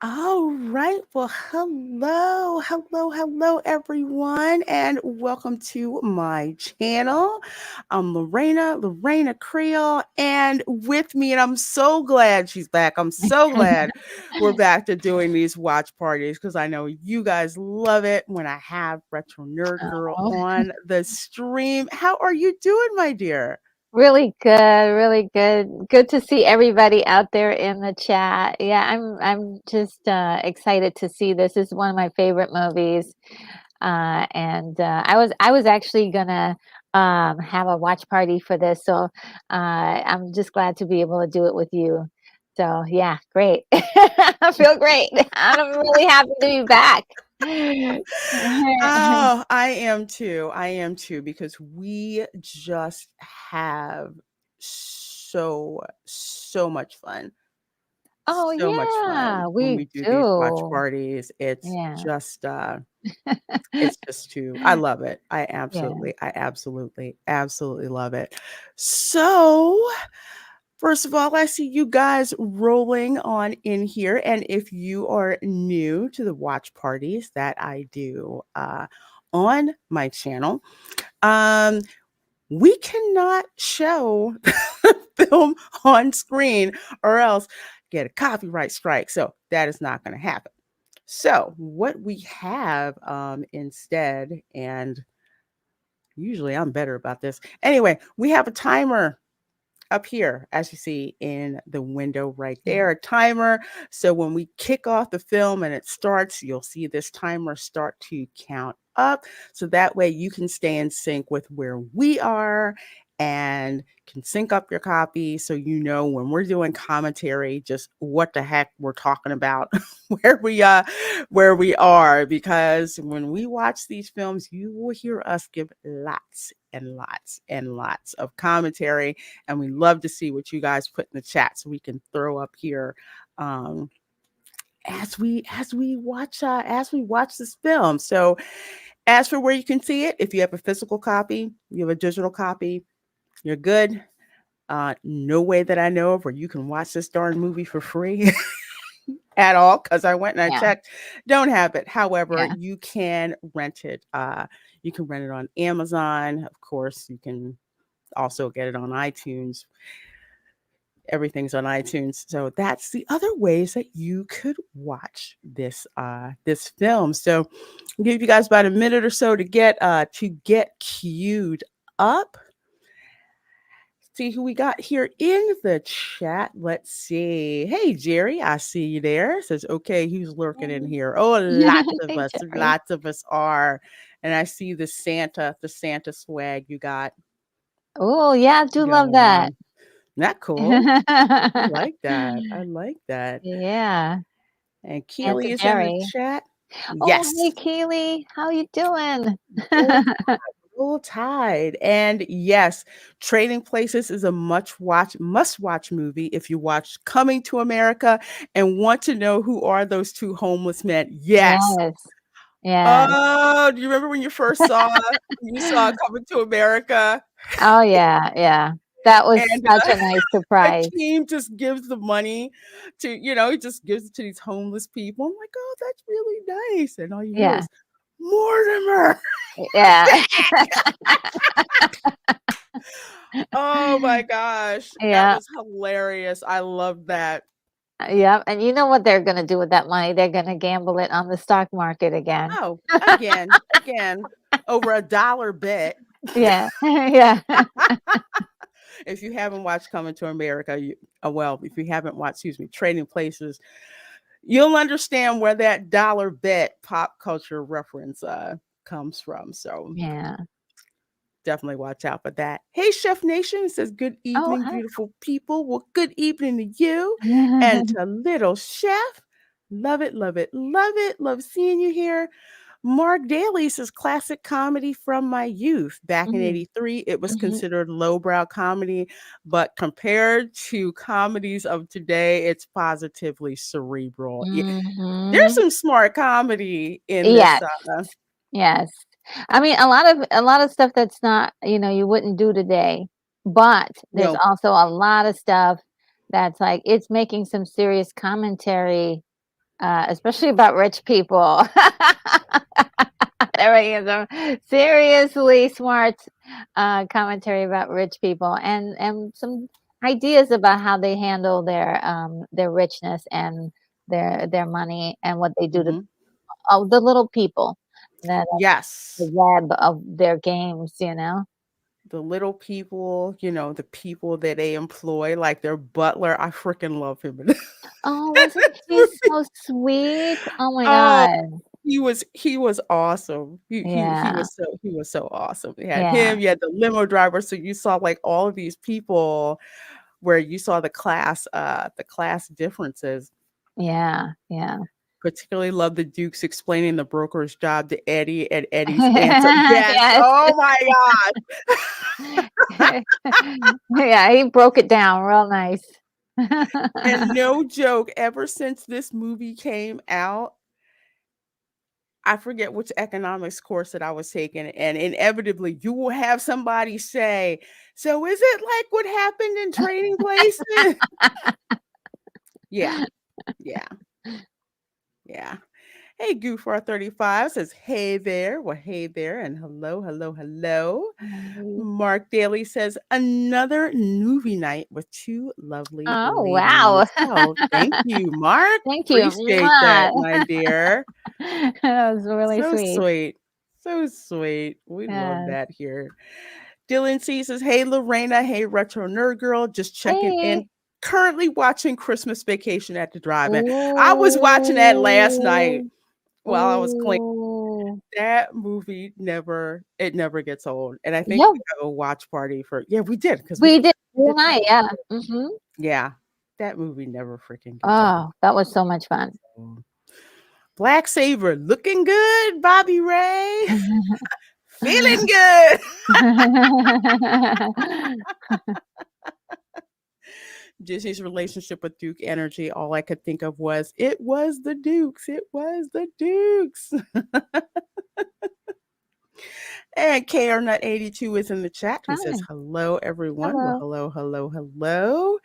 All right. Well, hello, everyone, and welcome to my channel. I'm Lorena Creole, and with me, and I'm so glad she's back. I'm so glad we're back to doing these watch parties because I know you guys love it when I have Retro Nerd Girl Oh, on the stream. How are you doing, my dear? really good, really good. Good to see everybody out there in the chat. Yeah, I'm just excited to see this. This is one of my favorite movies. And I was actually gonna have a watch party for this, so I'm just glad to be able to do it with you. So yeah, great. I feel great. I'm really happy to be back. Oh, I am too. I am too because we just have so much fun. Oh So much fun yeah, when we we do these watch do. parties. Yeah. It's just too I love it. Yeah. Absolutely love it. So, first of all, I see you guys rolling on in here. And if you are new to the watch parties that I do on my channel, um, we cannot show film on screen or else get a copyright strike. So that is not going to happen. So, what we have instead, and usually I'm better about this. Anyway, we have a timer up here, as you see in the window right Yeah. there, a timer. So when we kick off the film and it starts, you'll see this timer start to count up. So that way you can stay in sync with where we are and can sync up your copy so you know when we're doing commentary just what the heck we're talking about where we are, because when we watch these films you will hear us give lots and lots and lots of commentary, and we love to see what you guys put in the chat so we can throw up here um, as we watch this film. So as for where you can see it, if you have a physical copy, you have a digital copy, you're good. No way that I know of where you can watch this darn movie for free at all, because I went and I Yeah. checked. Don't have it. However, Yeah. you can rent it. You can rent it on Amazon. Of course, you can also get it on iTunes. Everything's on iTunes. So that's the other ways that you could watch this film. So I'll give you guys about a minute or so to get queued up. See who we got here in the chat. Let's see. Hey Jerry, I see you there. Says okay, who's lurking in here? Oh, Hey, Jerry. lots of us are. And I see the Santa swag you got Oh, yeah, I do love going that. on. Not cool. I like that. I like that. Yeah. And And Keely to is in the Jerry. chat. Oh, Yes. hey, Keely. How you doing? Roll Roll Tide. And yes, Trading Places is a must watch movie if you watch Coming to America and want to know who are those two homeless men. Yes. Yes. Yes. Oh, do you remember when you saw Coming to America? Oh, yeah, yeah. That was And such a nice surprise. Hakeem just gives the money to, he just gives it to these homeless people. I'm like, oh, that's really nice. And all you hear Yeah. is Mortimer. Yeah. Oh my gosh. That Yeah. was hilarious. I love that. Yeah. And you know what they're gonna do with that money? They're gonna gamble it on the stock market again. Oh, again, over a dollar bet. Yeah. Yeah. If you haven't watched Coming to America, well, if you haven't watched, excuse me, Trading Places, you'll understand where that dollar bet pop culture reference comes from. So Yeah. definitely watch out for that. Hey, Chef Nation says, good Oh, evening, hi. beautiful people. Well, good evening to you and to little Chef. Love it, love it, love it. Love seeing you here. Mark Daly says, classic comedy from my youth. Back in Mhm, 83, it was mhm, considered lowbrow comedy, but compared to comedies of today, it's positively cerebral. There's mhm. some smart comedy in this. Yes, yes. I mean, a lot of stuff that's not, you wouldn't do today, but there's No, also a lot of stuff that's like it's making some serious commentary, especially about rich people. There is some seriously smart commentary about rich people and some ideas about how they handle their richness and their money and what they do to Mhm. the little people that are the Yes. web of their games, you know? The little people, the people that they employ, like their butler. I freaking love him in this Oh, wasn't he movie. so sweet? Oh my Oh, God. he was awesome. Yeah, He was so awesome. You had yeah, him, you had the limo driver, so you saw like all of these people where you saw the class differences. yeah, yeah. Particularly love the Duke's explaining the broker's job to Eddie and Eddie's answer. Yes. Yes. Oh my god. Yeah, he broke it down real nice. And no joke, ever since this movie came out, I forget which economics course that I was taking, and inevitably you will have somebody say, "So is it like what happened in Trading Places?" Yeah, yeah, yeah. Hey, Goof435 says, "Hey there." Well, hey there, and hello, hello, hello. Mark Daly says, "Another movie night with two lovely Oh, wow. ladies." Oh, thank you, Mark. Thank you. Appreciate that, Mwah. my dear. That was really So sweet. sweet. So sweet. We love Yes. that here. Dylan C says, "Hey, Lorena. Hey, Retro Nerd Girl. Just checking Hey. in. Currently watching Christmas Vacation at the drive-in." I was watching that last night Ooh. while I was cleaning. Ooh. That movie never gets old. And I think Yeah, we have a watch party for, yeah, we did, because we did. we You did and I, talk yeah. about it. Mhm. Yeah. That movie never freaking gets old. Oh, that was so much fun. So, Black Saber, looking good, Bobby Ray. Feeling good. Disney's relationship with Duke Energy, all I could think of was, it was the Dukes. It was the Dukes. And KRNut82 is in the chat. He says, Hi. "Hello, everyone." Well, Hello. hello, hello, hello.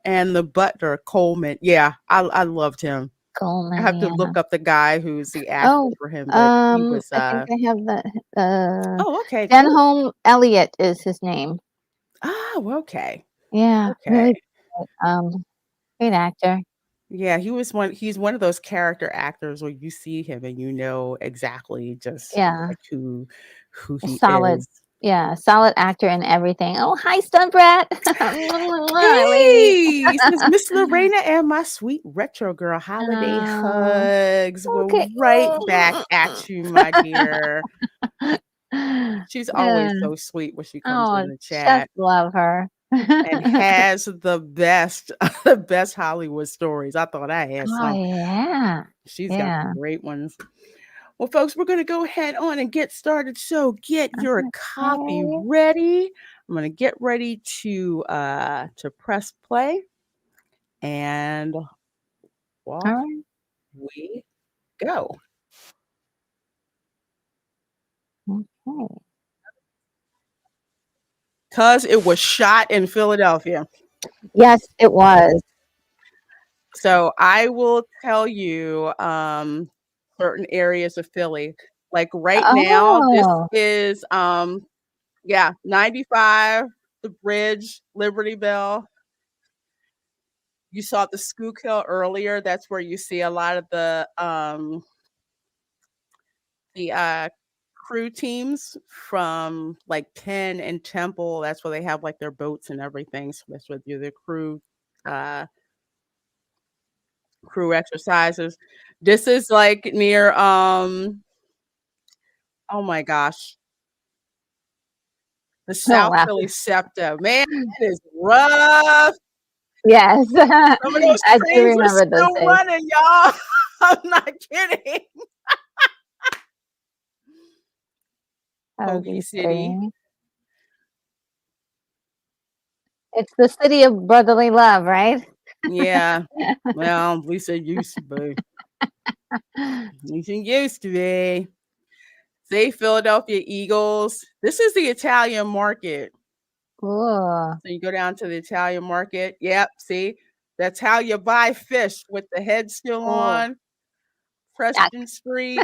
And the butler, Coleman. Yeah, I loved him. I Coleman, have to yeah. look up the guy who's the actor Oh, for him, but he was, I think I have the oh, okay, cool. Denholm Elliott is his name. Oh, okay. Yeah, Okay. really good, great actor. Yeah, he's one of those character actors where you see him and you know exactly just Yeah, like who a he solid is. yeah, solid actor in everything. Oh, hi, Stun Brat. Lady. Hey, says Miss Lorena and my sweet retro girl. Holiday Oh, hugs. We're okay. right back at you, my dear. She's Yeah. always so sweet when she comes Oh, in the just chat love her. and has the best the best Hollywood stories. I thought I had Oh, some. yeah. She's got Yeah. some great ones. Well, folks, we're going to go ahead on and get started. So get your copy Okay. ready. I'm going to get ready to press play, and off Alright. we go. Okay. Because it was shot in Philadelphia. Yes, it was. So I will tell you certain areas of Philly. Like right now, this Oh, is yeah, 95, the bridge, Liberty Bell. You saw the Schuylkill earlier. That's where you see a lot of the crew teams from like Penn and Temple. That's where they have like their boats and everything. So that's where they do their uh crew exercises. This is like near oh my gosh, the oh, South wow. Philly SEPTA. Man, that is rough. Yes. Some of those I do trains are remember those still days. running, y'all. I'm not kidding. That was Hoagie City. insane. It's the city of brotherly love, right? Yeah. Well, at least it used to be. At least it used to be. Say Philadelphia Eagles. This is the Italian market. Cool. So you go down to the Italian market. Yep. See, That's how you buy fish with the head still Oh, on, yuck. Preston Street.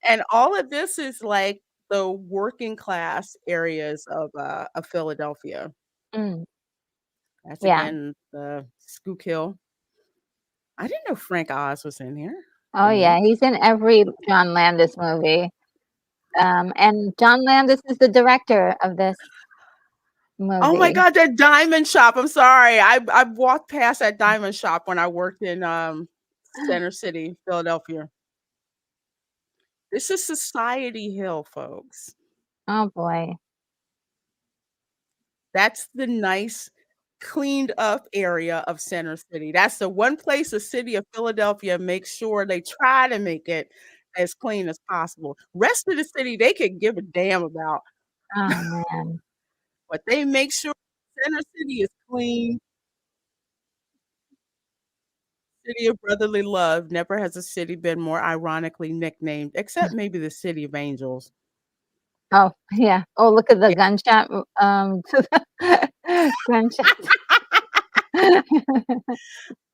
And all of this is like the working class areas of Philadelphia. Mm, That's yeah. again the Schuylkill. I didn't know Frank Oz was in here. Oh, In yeah, this. he's in every John Landis movie, and John Landis is the director of this Oh my movie. God, that diamond shop. I'm sorry. I walked past that diamond shop when I worked in Center City, Philadelphia. This is Society Hill, folks. Oh, boy. That's the nice, cleaned up area of Center City. That's the one place the city of Philadelphia makes sure they try to make it as clean as possible. Rest of the city, they could give a damn about, Oh, man. but they make sure Center City is clean. City of brotherly love. Never has a city been more ironically nicknamed, except maybe the City of Angels. Oh, yeah. Oh, look at the Yeah. gunshot, to the gunshot.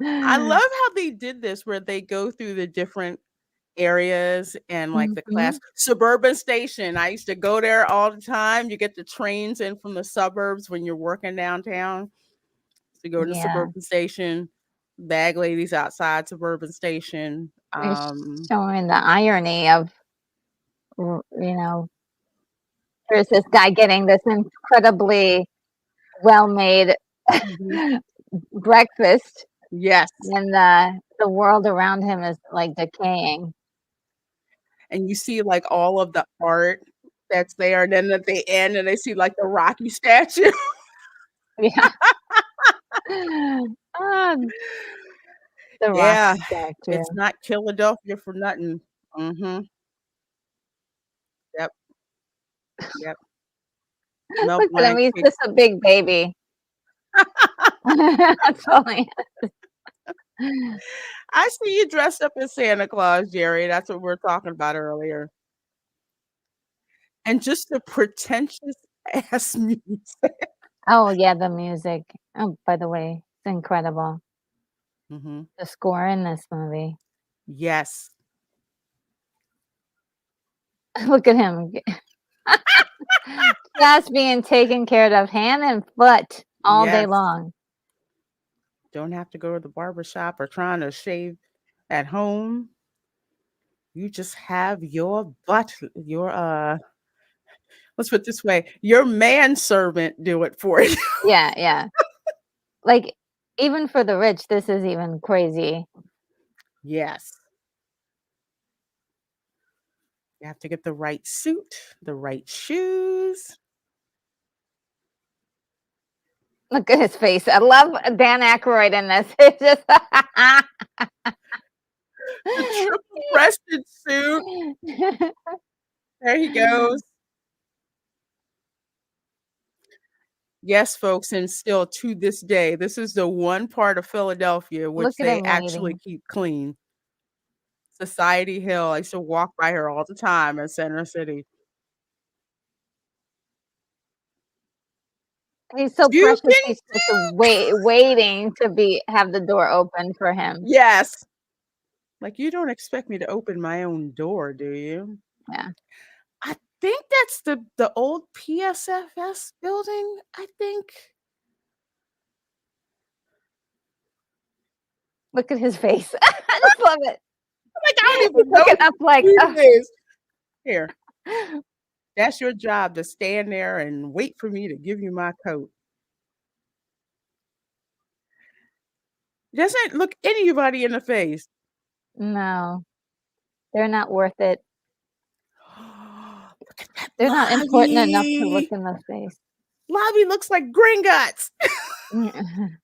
I love how they did this where they go through the different areas and like the class Mhm. suburban station. I used to go there all the time. You get the trains in from the suburbs when you're working downtown. So go to the Yeah, suburban station, bag ladies outside suburban station. it's showing the irony of, you know, here's this guy getting this incredibly well-made Mhm. breakfast, Yes. and the world around him is, like, decaying. And you see like all of the art that's there. And then at the end, and they see like the Rocky statue. Yeah. Ah, the Yeah, Rocky statue. it's not Philadelphia for nothing. Mhm. Yep, yep. Mel Look at him, Blanc he's takes just a big baby. That's all he is. I see you dressed up as Santa Claus, Jerry. That's what we were talking about earlier. And just the pretentious ass music. Oh, yeah, the music. Oh, by the way, it's incredible. Mhm. The score in this movie. Yes, Look at him. Just being taken care of hand and foot all day yes. long. Don't have to go to the barber shop or trying to shave at home. You just have your let's put it this way, your manservant do it for you. Yeah, yeah. Like, even for the rich, this is even crazy. Yes. You have to get the right suit, the right shoes. Look at his face. I love Dan Aykroyd in this. It's just The triple breasted suit. There he goes. Yes, folks, and still to this day, this is the one part of Philadelphia Look which at they him actually waiting. keep clean. Society Hill. I used to walk by her all the time in Center City. He's so You precious. can He's just do waiting to be have the door open for him. Yes. Like, you don't expect me to open my own door, do you? Yeah. I think that's the old PSFS building, I think. Look at his face. I just love it. Like, I don't He's even know looking up like, who "Ugh." it is. Here, that's your job to stand there and wait for me to give you my coat. Doesn't look anybody in the face. No, they're not worth it. Look at that They're not important enough to look lobby. in the face. Lobby looks like Gringotts. Mm.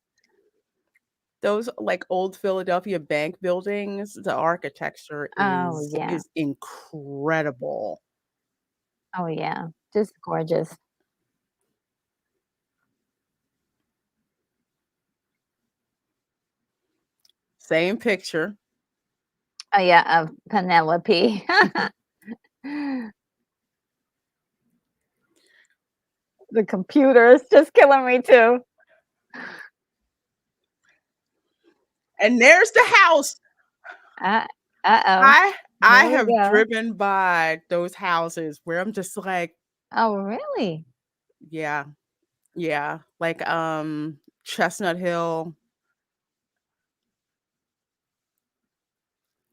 Those like old Philadelphia bank buildings, the architecture Oh, is yeah. is incredible. Oh, yeah. Just gorgeous. Same picture. Oh, yeah, of Penelope. The computer is just killing me too. And there's the house. Uh, uh-oh. I Here I we have go. driven by those houses where I'm just like, Oh, really? yeah, yeah, like Chestnut Hill,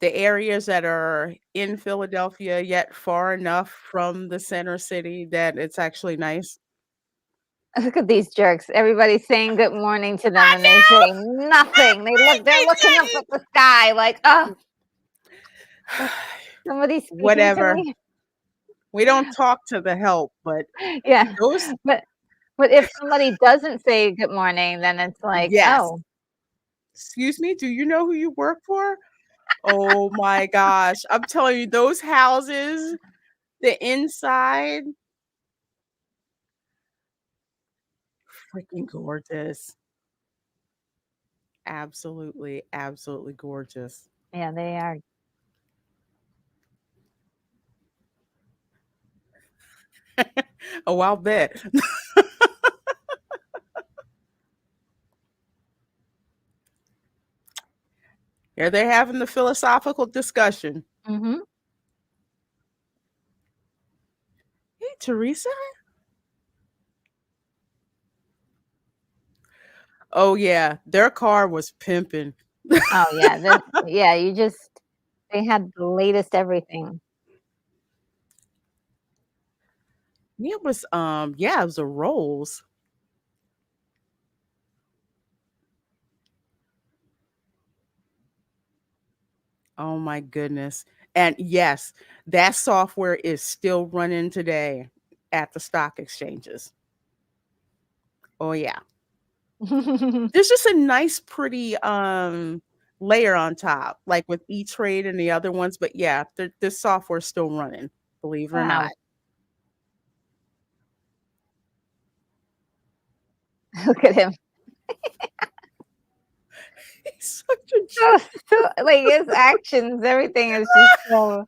the areas that are in Philadelphia yet far enough from the center city that it's actually nice. Look at these jerks. Everybody's saying good morning to them I and they know. say nothing. They're looking up They at the sky like, oh, didn't. somebody's speaking to Whatever. me. We don't talk to the help, but Yeah. those But but if somebody doesn't say good morning, then it's like, yes. oh, Excuse me, do you know who you work for? Oh my gosh. I'm telling you, those houses, the inside, freaking gorgeous. Absolutely, absolutely gorgeous. yeah, they are. Oh, I'll bet. Here they're having the philosophical discussion. Hmm. Hey, Teresa. Oh yeah, their car was pimping. Oh yeah, yeah, they had the latest everything. It was yeah, it was a Rolls. Oh my goodness. And yes, that software is still running today at the stock exchanges. Oh yeah. There's just a nice pretty layer on top, like with E-Trade and the other ones, but yeah, this software's still running, believe it or not. Wow. Look at him. He's such a So, jerk. like his actions, everything is just so.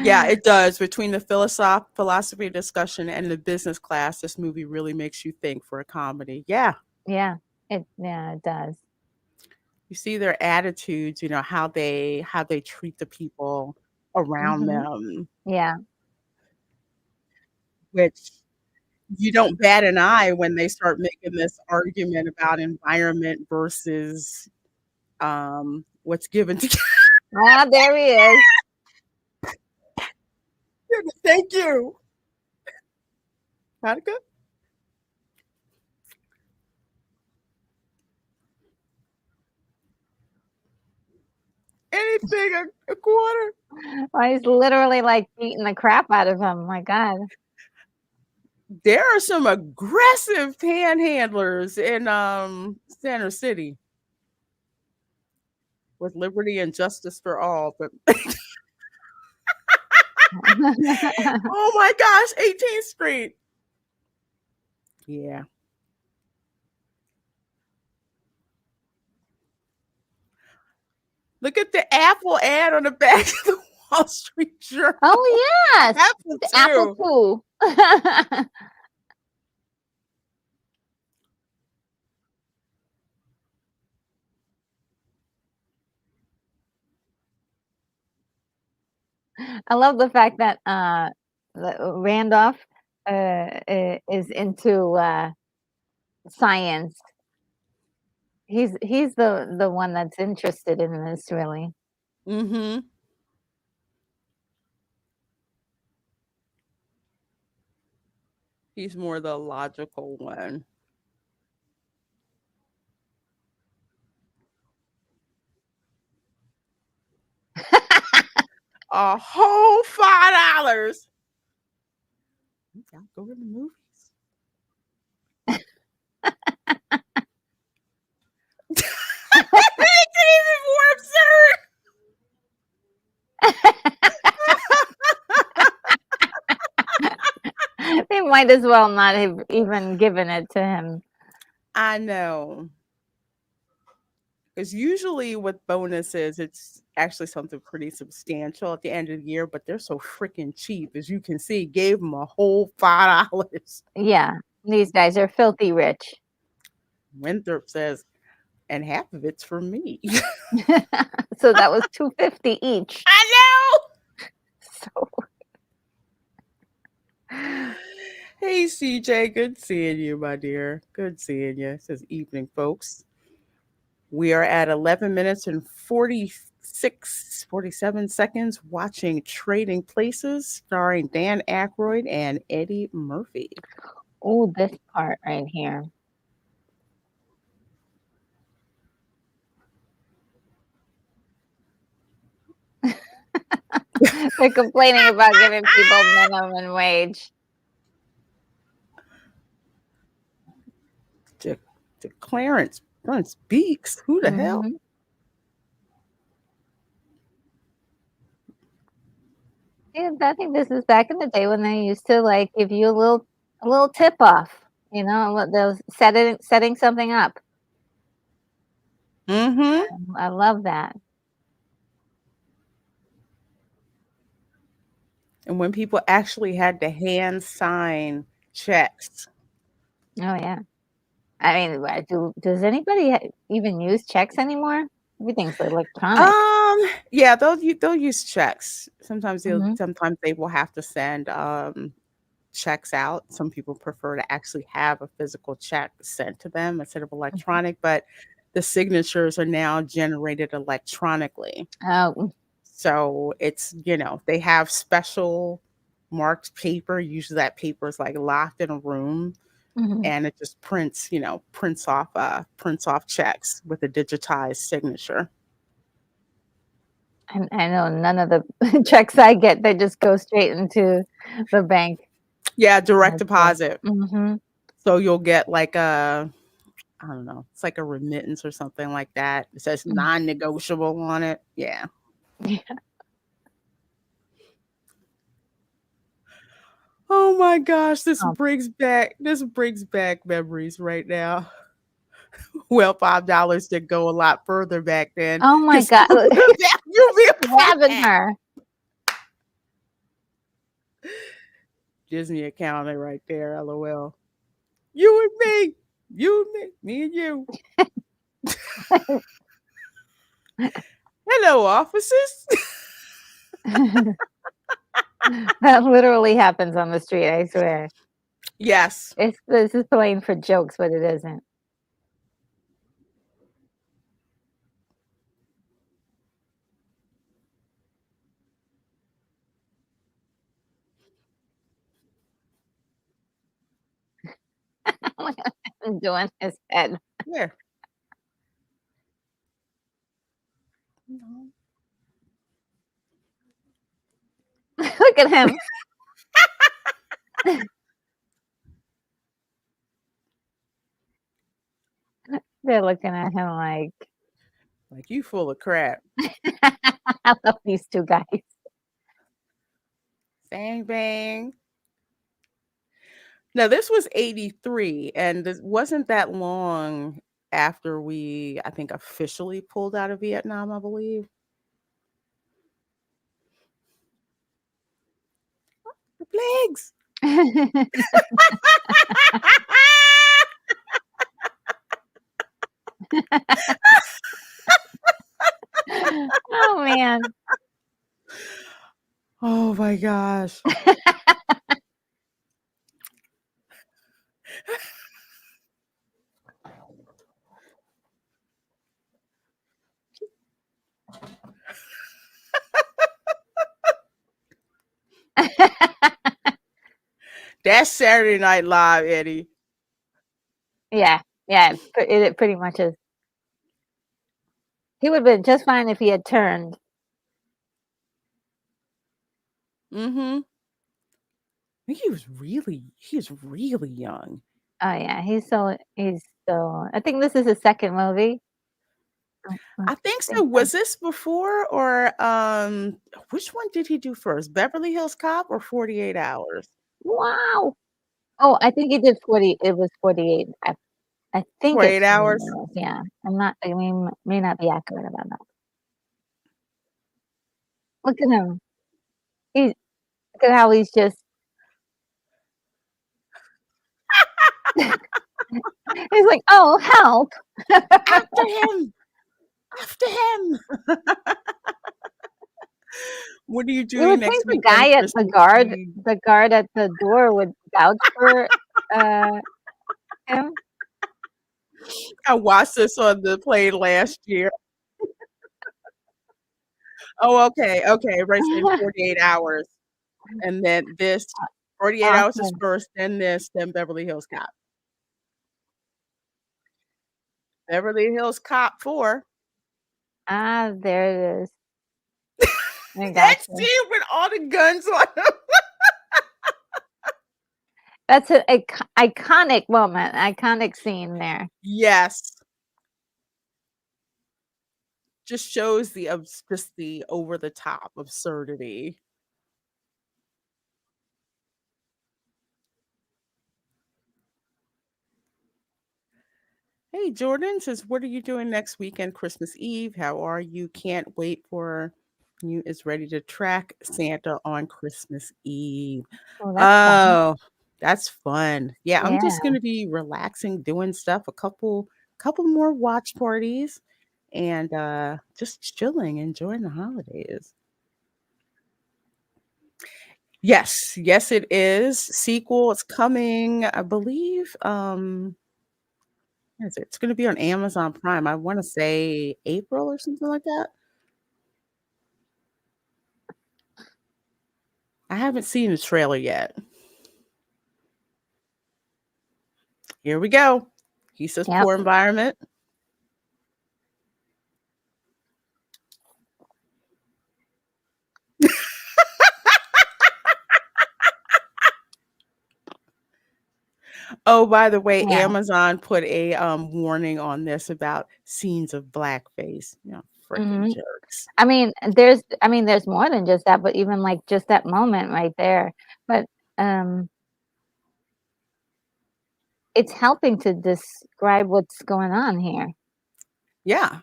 Yeah, it does. Between the philosophy discussion and the business class, this movie really makes you think for a comedy. Yeah. Yeah, it does. You see their attitudes, how they treat the people around Hmm. them, Yeah. which you don't bat an eye when they start making this argument about environment versus what's given to Ah, there he is. Thank you. Monica? Anything a quarter. Well, he's literally like beating the crap out of him. My God. There are some aggressive panhandlers in Center City with liberty and justice for all. But oh my gosh, 18th Street. Yeah. Look at the Apple ad on the back of the Wall Street Journal. Oh yes, Apple the apple too. too. I love the fact that Randolph is into science. He's the one that's interested in this really. Mm-hmm. He's more the logical one. A whole $5. Y'all go to the movies. Makes it even more absurd. They might as well not have even given it to him. I know. Because usually with bonuses, it's actually something pretty substantial at the end of the year, but they're so freaking cheap. As you can see, gave them a whole $5. Yeah, these guys are filthy rich. Winthrop says, and half of it's for me. So that was 250 each. I So know. Hey, CJ, good seeing you, my dear. Good seeing you. It says evening, folks. We are at 11 minutes and 47 seconds watching Trading Places, starring Dan Aykroyd and Eddie Murphy. oh, this part right here. They're complaining about giving people minimum wage. To, to Clarence Beaks. Who the hell? Mhm. Yeah, I think this is back in the day when they used to, like, give you a little tip off, you know, what those setting something up. Mm-hmm. I love that. And when people actually had to hand sign checks. Oh, yeah. I mean, does anybody even use checks anymore? Everything's electronic. Yeah, they'll use checks. Mhm, Sometimes they will have to send checks out. Some people prefer to actually have a physical check sent to them instead of mhm. electronic, but the signatures are now generated electronically. Oh, So it's, they have special marked paper. Usually that paper is like locked in a room mhm. and it just prints off checks with a digitized signature. And I know none of the checks I get, they just go straight into the bank. Yeah, direct That's good. deposit. Mhm. So you'll get like I don't know, it's like a remittance or something like that. It says Mm. non-negotiable on it. Yeah. Yeah. Oh my gosh, Oh, this brings back memories right now. Well, $5 did go a lot further back then. oh my god. Historical value for Grabbing that. her. Disney accounting right there, LOL. You and me. You and me and you. Hello, officers. That literally happens on the street, I swear. Yes. This is playing for jokes, but it isn't. Look at him doing his head. Where? No. Look at him. They're looking at him like, Like you full of crap. I love these 2 guys. Bang bang. Now this was 83 and this wasn't that long after we I think officially pulled out of Vietnam, I believe. The flags. Oh, man. Oh my gosh. That's Saturday Night Live, Eddie. Yeah, yeah, it pretty much is. He would've been just fine if he had turned. Mhm. I think he was really young. Oh, yeah, he's so I think this is his 2nd movie. I I think so. think so. Was this before or which one did he do first? Beverly Hills Cop or 48 Hours? Wow! Oh, I think he did 40 it was 48. I think 48 it's Hours? Flamingos, yeah. I mean, may not be accurate about that. Look at him. He's Look at how he's just He's like, "Oh, help." After him, after him. What are you You doing would next think the weekend, guy at Christmas Eve? the guard at the door would vouch for, uh, him. I watched this on the plane last year. Oh, okay, okay, right, saying 48 hours, and then this 48 hours is Awesome. first, then this, then Beverly Hills Cop. Beverly Hills Cop 4. Ah, there it is. I That gotcha. scene with all the guns on him. That's an iconic moment, iconic scene there. Yes. Just shows the just the over the top absurdity. Hey, Jordan says, "What are you doing next weekend, Christmas Eve? How are you? Can't wait for you is ready to track Santa on Christmas Eve." Oh, that's fun. Oh, that's fun. Yeah, I'm just Yeah. gonna be relaxing, doing stuff, a couple more watch parties, and just chilling, enjoying the holidays. Yes, yes, it is. Sequel, it's coming, I believe. When is it? It's gonna be on Amazon Prime. I wanna say April or something like that. I haven't seen the trailer yet. Here we go. He says Yep. poor environment. Oh, by the way, Yeah. Amazon put a warning on this about scenes of blackface. You know, freaking Mhm. jerks. There's more than just that, but even, like, just that moment right there. But, um, it's helping to describe what's going on here. Yeah.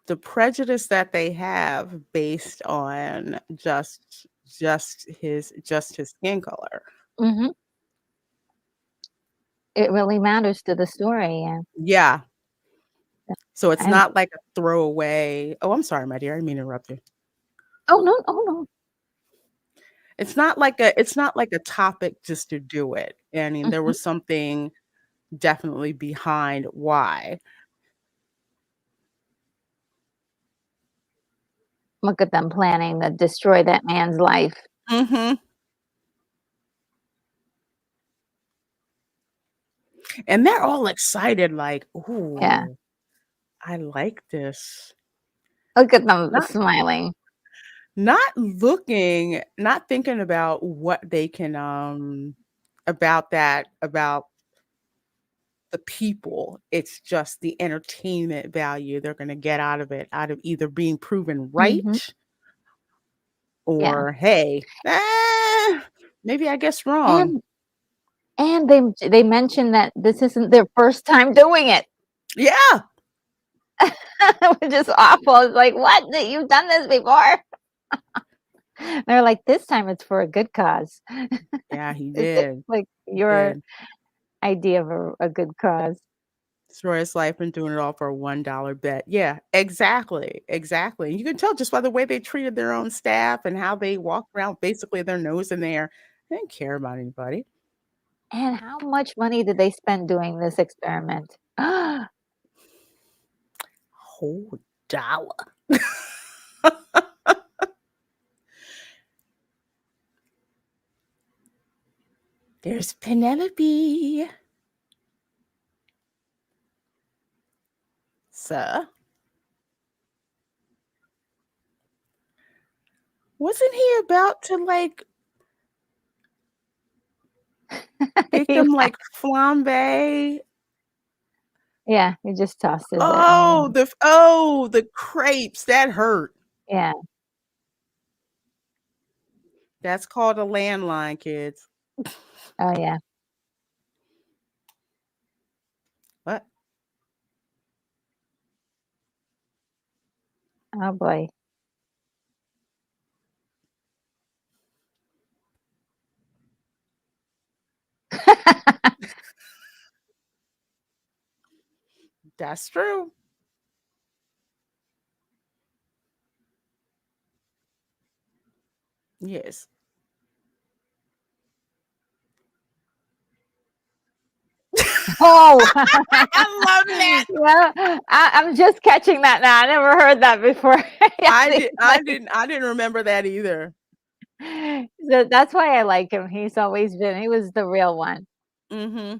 The prejudice that they have based on just his skin color. Mhm. It really matters to the story, Yeah. So it's and not like a throwaway. Oh, I'm sorry, my dear. I didn't mean to interrupt you. oh, no, oh, no. It's not like a topic just to do it. I mean, there Mhm. was something definitely behind why. Look at them planning to destroy that man's life. Mhm. And they're all excited like, Yeah. "Ooh, I like this." Look at them Not smiling. not thinking about what they can, about the people. It's just the entertainment value they're gonna get out of it, out of either being proven Mhm. right Yeah. or, "Hey, maybe I guess wrong." And they mentioned that this isn't their first time doing it, Yeah. which is awful. It's like, "What? That you've done this before?" They're like, "This time it's for a good cause." Yeah, he Is it, did. like, He your did. idea of a good cause? Destroy his life and doing it all for a $1 bet. Yeah, exactly, exactly. You can tell just by the way they treated their own staff and how they walked around basically their nose in the air. They didn't care about anybody. And how much money did they spend doing this experiment? Whole dollar. There's Penelope. Sir, wasn't he about to like make He them like flambe? Yeah, he just tosses it Oh, in. the crepes that hurt. Yeah. That's called a landline, kids. Oh, yeah. What? Oh, boy. That's true. Yes. Oh, I love that. yeah, I'm just catching that now. I never heard that before. Yeah, I he's did. I like, didn't. I didn't remember that either. so that's why I like him. He's always been. He was the real one. Mm-hmm.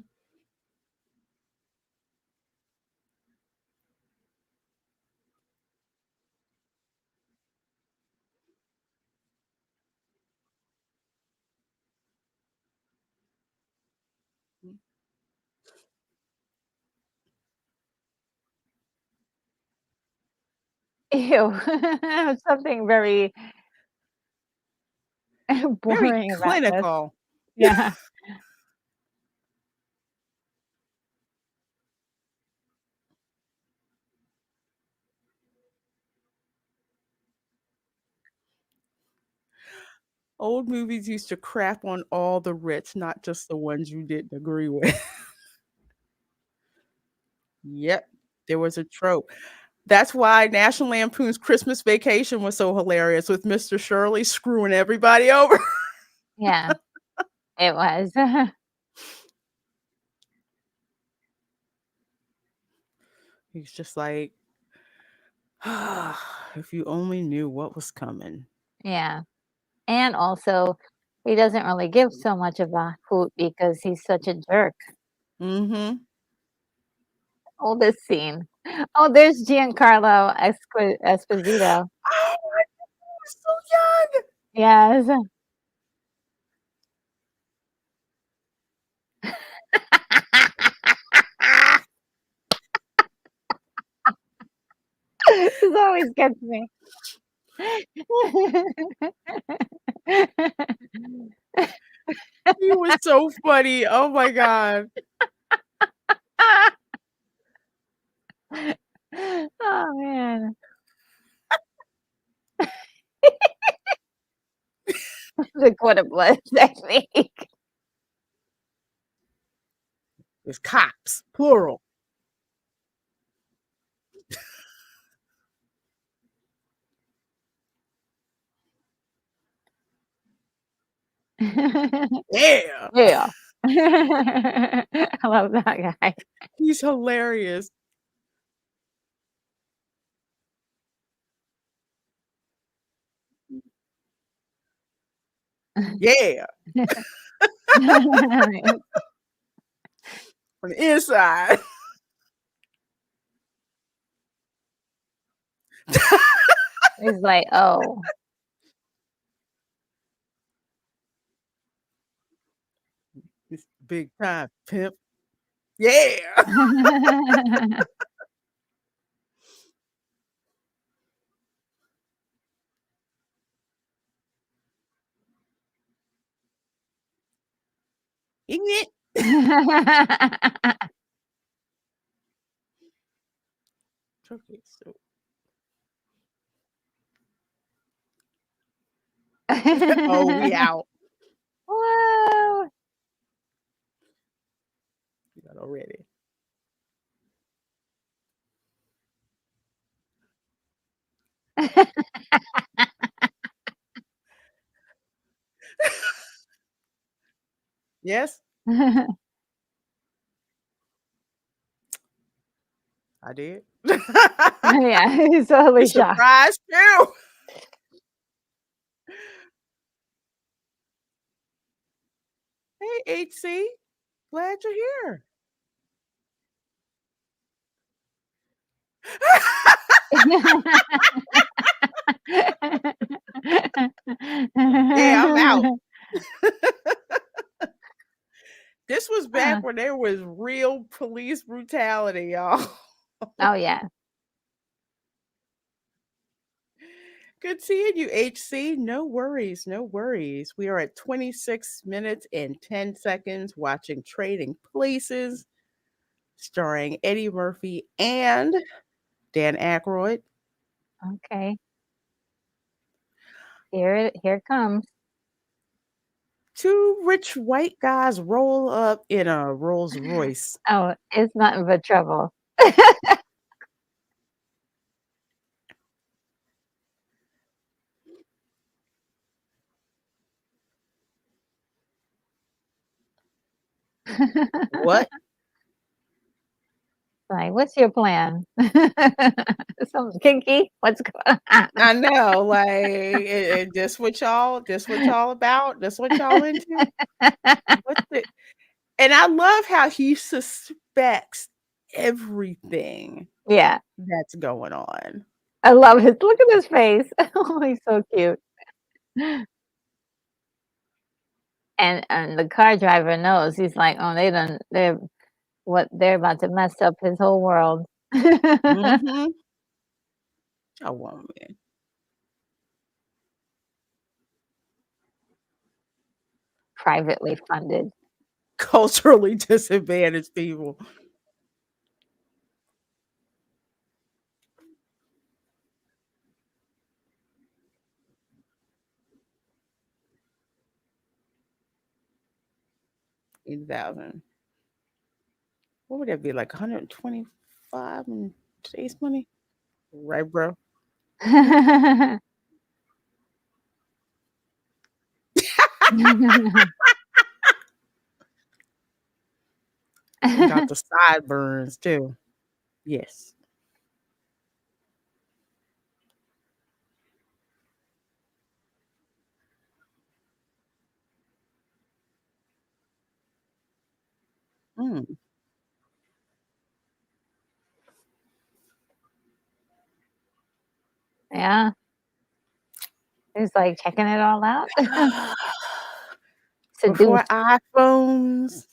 Ew, something very Very boring about this. clinical. Yeah, Old movies used to crap on all the rich, not just the ones you didn't agree with. Yep. There was a trope. That's why National Lampoon's Christmas Vacation was so hilarious with Mr. Shirley screwing everybody over. yeah, it was. He's just like, if you only knew what was coming. Yeah, and also he doesn't really give so much of a hoot because he's such a jerk. Mm-hmm. Oh, this scene. Oh, there's Giancarlo Esposito. Oh, I was so young. Yes. This always gets me. He was so funny. Oh my God. Oh, man. The quarter blood technique. It's cops, plural. Yeah. Yeah. I love that guy. He's hilarious. Yeah. On the inside. He's like, "Oh." This big time pimp. Yeah. Isn't it? Okay, so oh, we out. Whoa. We got already. Yes, I did. Yeah, he's You totally shocked. surprised too. Hey, HC. Glad you're here. Yeah, I'm out. This was back Huh. when there was real police brutality, y'all. Oh, yeah. Good seeing you, HC. No worries, no worries. We are at 26 minutes and 10 seconds watching Trading Places, starring Eddie Murphy and Dan Aykroyd. Okay. Here it comes. Two rich white guys roll up in a Rolls Royce. Oh, it's nothing but trouble. What? Like, what's your plan? Something kinky? What's going on? I know, like, this what y'all about? This what y'all into? What's it? And I love how he suspects everything Yeah, that's going on. I love his look at his face. Oh, he's so cute. And the car driver knows. He's like, "Oh, they're about to mess up his whole world." Mhm. Oh, woman. Privately funded. Culturally disadvantaged people. $80,000. What would that be, like 125 in today's money? Right, bro? Got the sideburns too. Yes. Mm. Yeah, he's, like, checking it all out. Before Seduced. iPhones.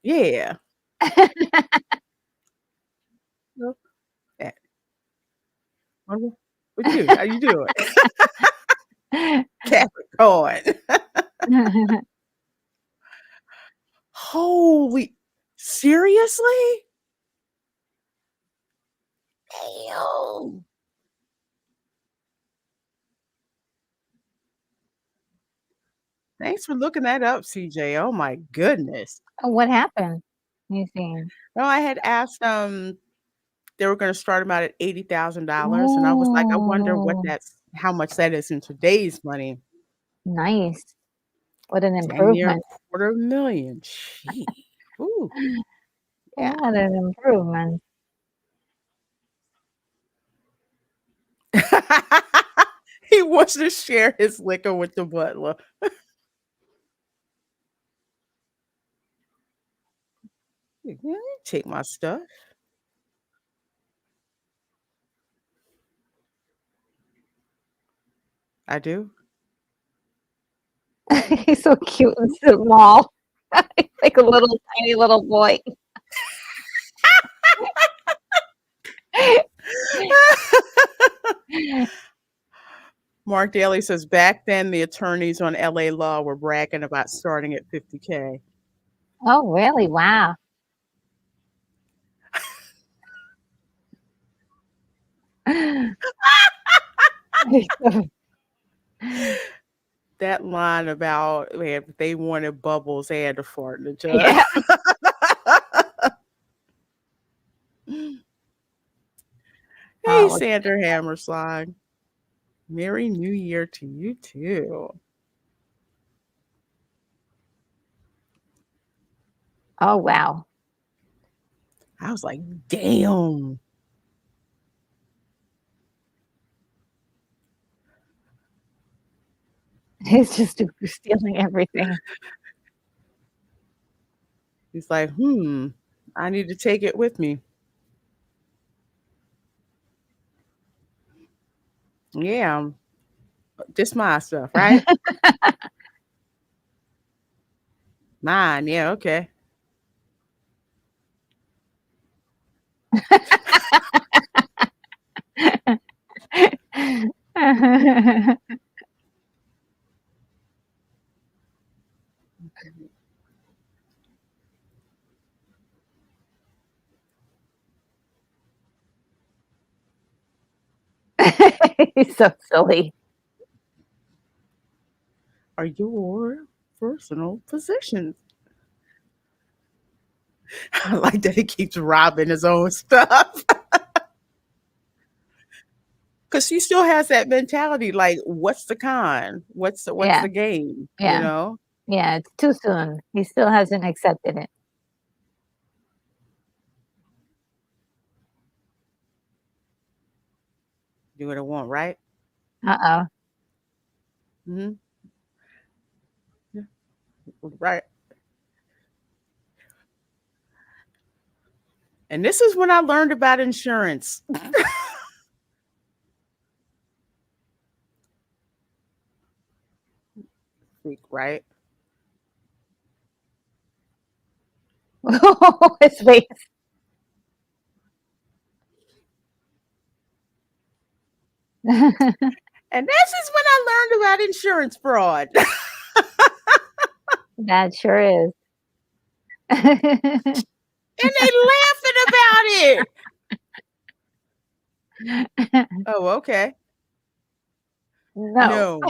Yeah. Well, eh, what you? How you doing? Capricorn. Holy seriously? Damn. Thanks for looking that up, CJ. Oh my goodness. Oh, what happened? You seen? No, I had asked they were gonna start them out at $80,000 and I was like, I wonder what Oh, that's how much that is in today's money. nice. What an Dang near a improvement. quarter million. Gee. Ooh, yeah. What an improvement. He wants to share his liquor with the butler. Yeah, take my stuff. I do. He's so cute and small. He's like a little tiny little boy. Mark Daly says back then the attorneys on LA law were bragging about starting at 50K. Oh, really? Wow. That line about man, if they wanted bubbles, they had to fart in the jug. Yeah. Hey, Oh, look. Sandra Hammerslide. Merry New Year to you too. Oh, wow. I was like, damn. He's just stealing everything. He's like, I need to take it with me. Yeah, this my stuff, right? Mine, yeah, okay. He's so silly. Are your personal possessions. I like that he keeps robbing his own stuff. Because she still has that mentality, like, what's the con? What's Yeah, the game? You yeah, know? yeah, it's too soon. He still hasn't accepted it. Do what I want, right? Uh-oh. Hmm. Right. And this is when I learned about insurance. Right? His face. And this is when I learned about insurance fraud. That sure is. And they laughing about it. Oh, okay. No. No.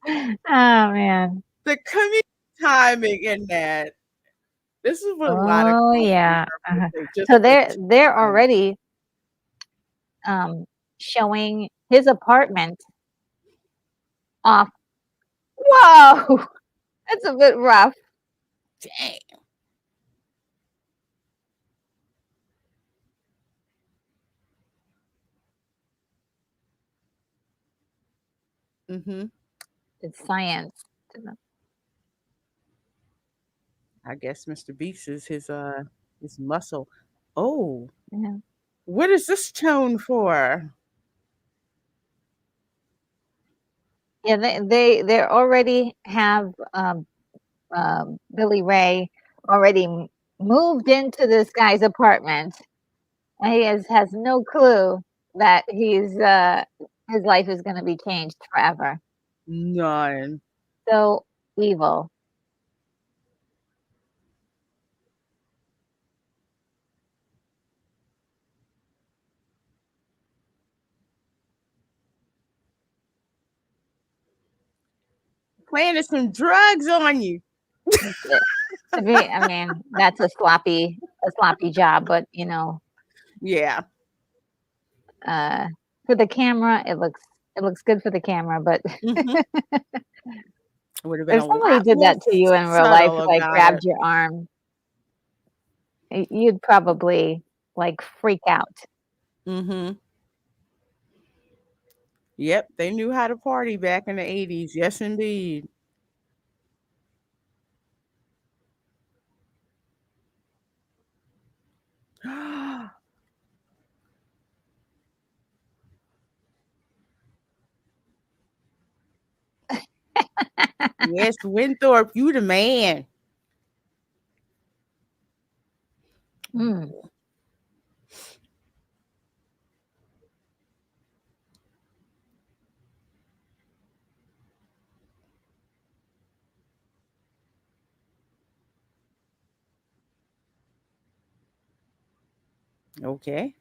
Oh, man. The comedic timing in that. This is what a lot of Oh, comedy yeah. Uh-huh. references, just So the they're timing. already, um, showing his apartment off. Whoa! That's a bit rough. Dang. Mm-hmm. It's science. I guess Mr. Beast is his muscle. Oh, Yeah. what is this tone for? Yeah, they already have, Billy Ray already moved into this guy's apartment. And has no clue that his life is going to be changed forever. None. So evil. Planted some drugs on you. To be, I mean, that's a sloppy job, but Yeah. uh, for the camera, it looks good for the camera. But Mm-hmm. It would have been if a somebody lot did more that to you in real life, subtle like about grabbed it. your arm, you'd probably like freak out. Mm-hmm. Yep, they knew how to party back in the 80s. Yes, indeed. Yes, Winthorpe, you the man. Mm. Okay.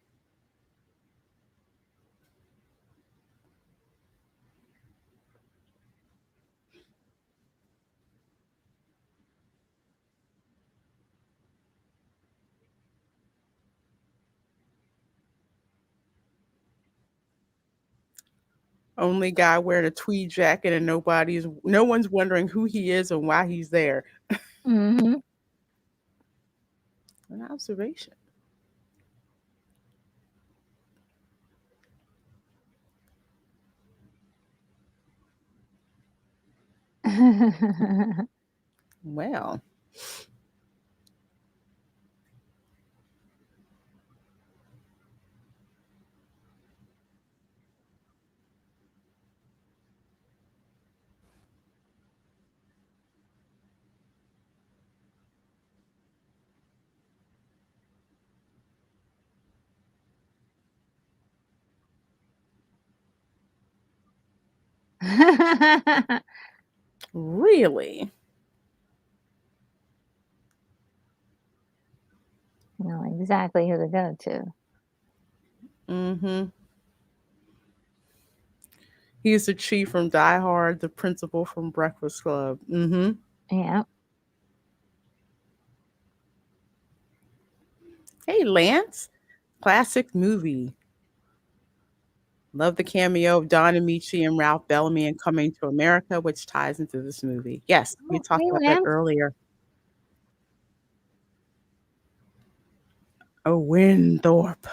Only guy wearing a tweed jacket and no one's wondering who he is and why he's there. Hmm. An observation. Well, really? Know exactly who to go to. Mm-hmm. He's the chief from Die Hard, the principal from Breakfast Club. Mm-hmm. Yeah. Hey, Lance. Classic movie. Love the cameo of Don Amici and Ralph Bellamy in Coming to America, which ties into this movie. Yes, we Oh, talked hey, about that Lance. earlier. Oh, Winthorpe.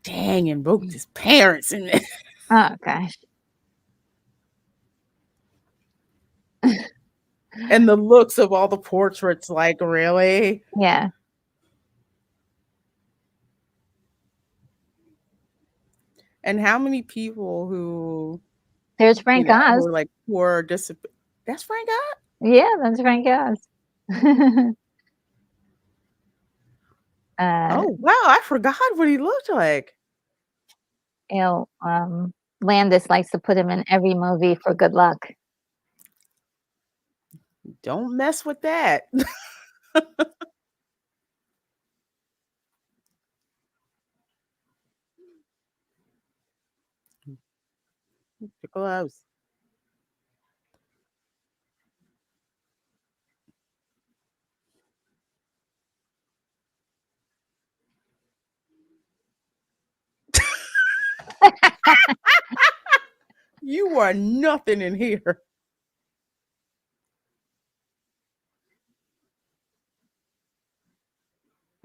Dang, invoked his parents in it. Oh, gosh. And the looks of all the portraits, like, really? Yeah. And how many people who, There's Frank who Oz. are like poor, that's Frank Oz? Yeah, that's Frank Oz. uh, Oh, wow, I forgot what he looked like. you know, Landis likes to put him in every movie for good luck. Don't mess with that. The gloves. You are nothing in here.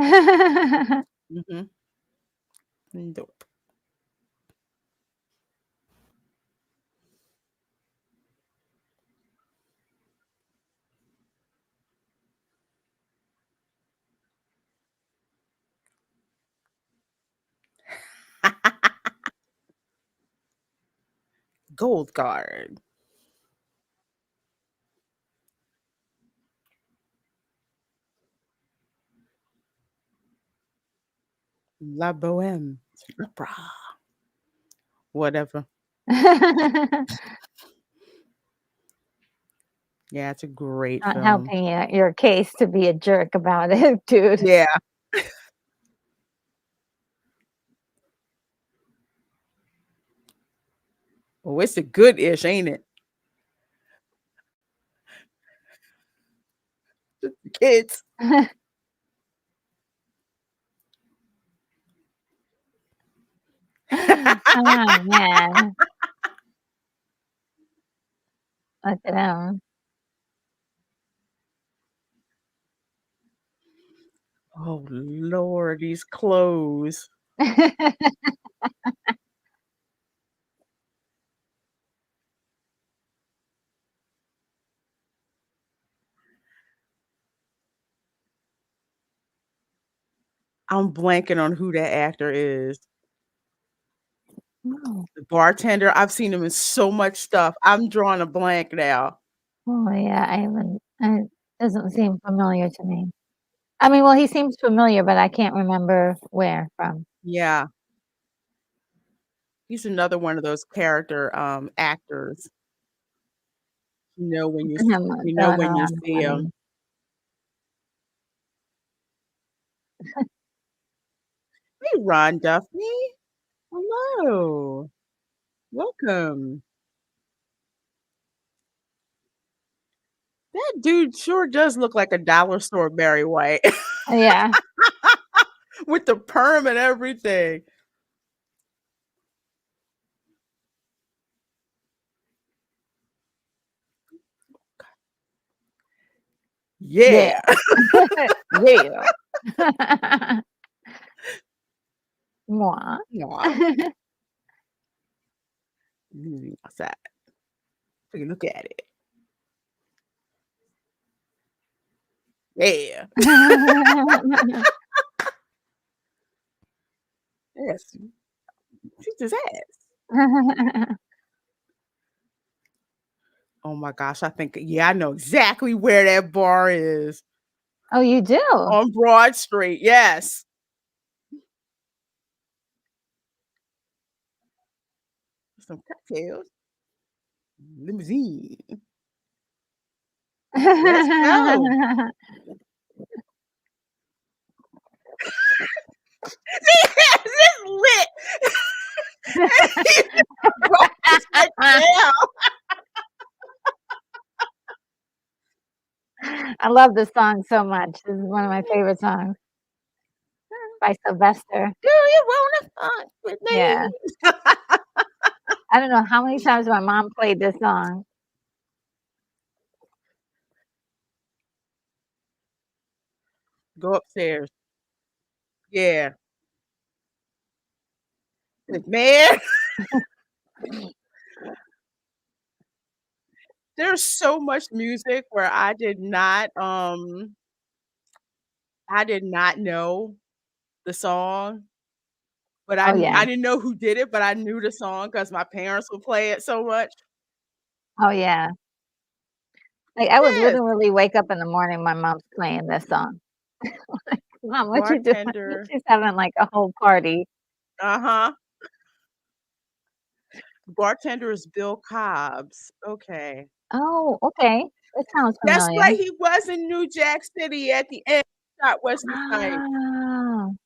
Mm-hmm. Nope. Gold guard. La Boheme. Opera. Whatever. Yeah, it's a great Not film. helping your case to be a jerk about it, dude. Yeah. Oh, it's a good ish, ain't it? Just the kids. Oh, man. Look at him. Oh Lord, these clothes. I'm blanking on who that actor is. Oh. The bartender. I've seen him in so much stuff. I'm drawing a blank now. Oh, yeah, I haven't doesn't seem familiar to me. I mean, well, he seems familiar, but I can't remember where from. Yeah. He's another one of those character actors. When Look at him throwing when you around the see him. money. Hey, Ron Duffy. Hello. Welcome. That dude sure does look like a dollar store Barry White Yeah. with the perm and everything. Yeah. Yeah. Yeah. Moi. Aw. Outside. Take a look at it. Yeah. Yes. Kicked his ass. Oh my gosh. I know exactly where that bar is. Oh, you do? On Broad Street. Yes. Some cocktails. Limousine. Let's go. Yes, it's lit. He just wrote this right down. I love this song so much. This is one of my favorite songs by Sylvester. Do you wanna fuck with Yeah. me? I don't know how many times my mom played this song. Go upstairs. Yeah. Man, there's so much music where I did not know the song, but Oh, yeah. I didn't know who did it, but I knew the song because my parents would play it so much. Oh, yeah. Like, I would Yes, literally wake up in the morning, my mom's playing this song. "Mom, what you doing?" bartender. She's having, like, a whole party. Uh-huh. Bartender is Bill Cobb's. Okay. Oh, okay. That sounds That's familiar. right, he was in New Jack City at the end, shot Wesley Snipes. Oh,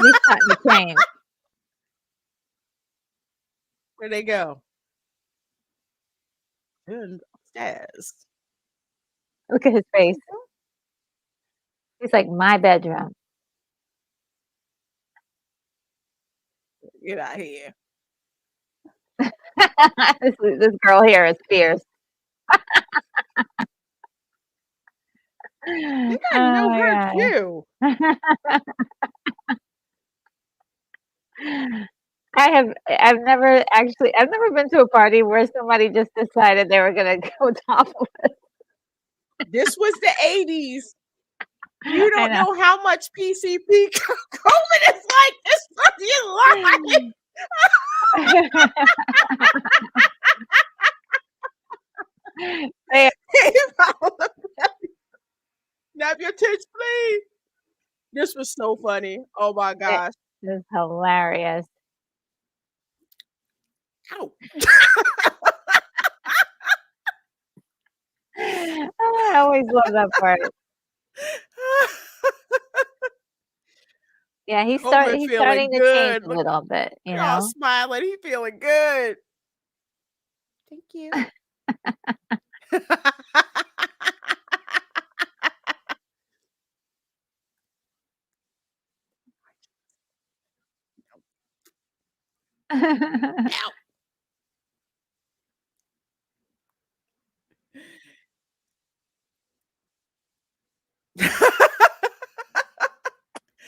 he's shot in the train. Where'd they go? And upstairs. Look at his face. He's like, "My bedroom." Get out here. This girl here is fierce. I think I Oh know her my too. god. I've never been to a party where somebody just decided they were gonna go topless. This was the '80s. You I don't know. know how much PCP Coleman is like this for your life. They Nab your tits, please. This was so funny. Oh my it gosh. is hilarious. Ow. I always love that part. Yeah, Coleman he's feeling starting to change good. a Look, little bit, you you're all know? smiling. He feeling good. Thank you. Ow.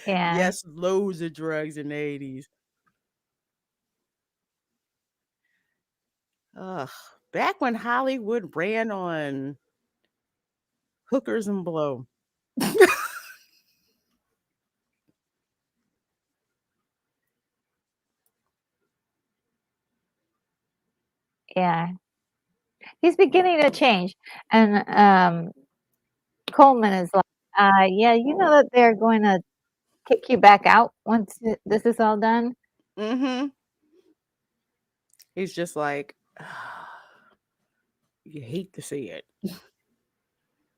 Yeah, Yes, loads of drugs in the '80s. Ugh. Back when Hollywood ran on hookers and blow. yeah. He's beginning to change, and, Coleman is like, yeah, you know that they're going to kick you back out once this is all done?" Mhm. He's just like, you hate to see it.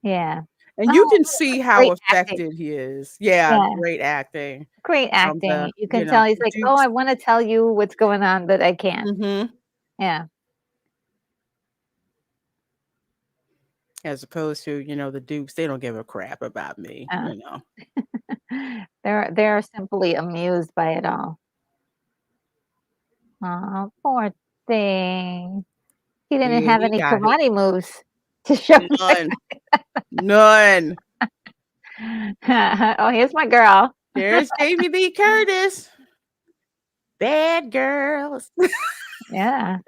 Yeah. And you Oh, can see how great acting. affected he is. Yeah, Yeah, great acting great from the, acting. You you can know, tell he's the like, "Oh, Dukes. I wanna tell you what's going on, but I can't." Mhm. Yeah. As opposed to, the Dukes, they don't give a crap about me, Uh, you know. they're simply amused by it all. Aw, poor thing. He didn't Yeah, have he any got it. karate moves to show. None. None. Oh, here's my girl. There's Jamie Lee Curtis. Bad girls. Yeah.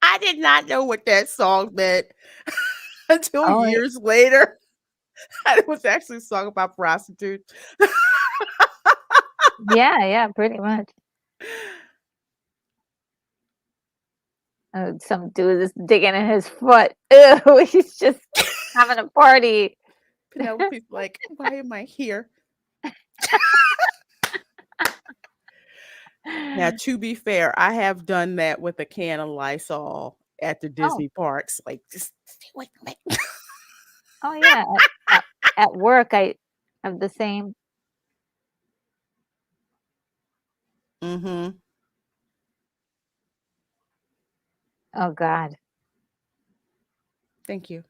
I did not know what that song meant until Oh, years later. It was actually a song about prostitutes. yeah, yeah, pretty much. Some dude is digging in his foot. Ew, he's just having a party. Penelope's like, why am I here? Now, to be fair, I have done that with a can of Lysol at the Oh, Disney parks. Like, just stay away from me. oh yeah. At work, I have the same. Mhm. Oh God. Thank you.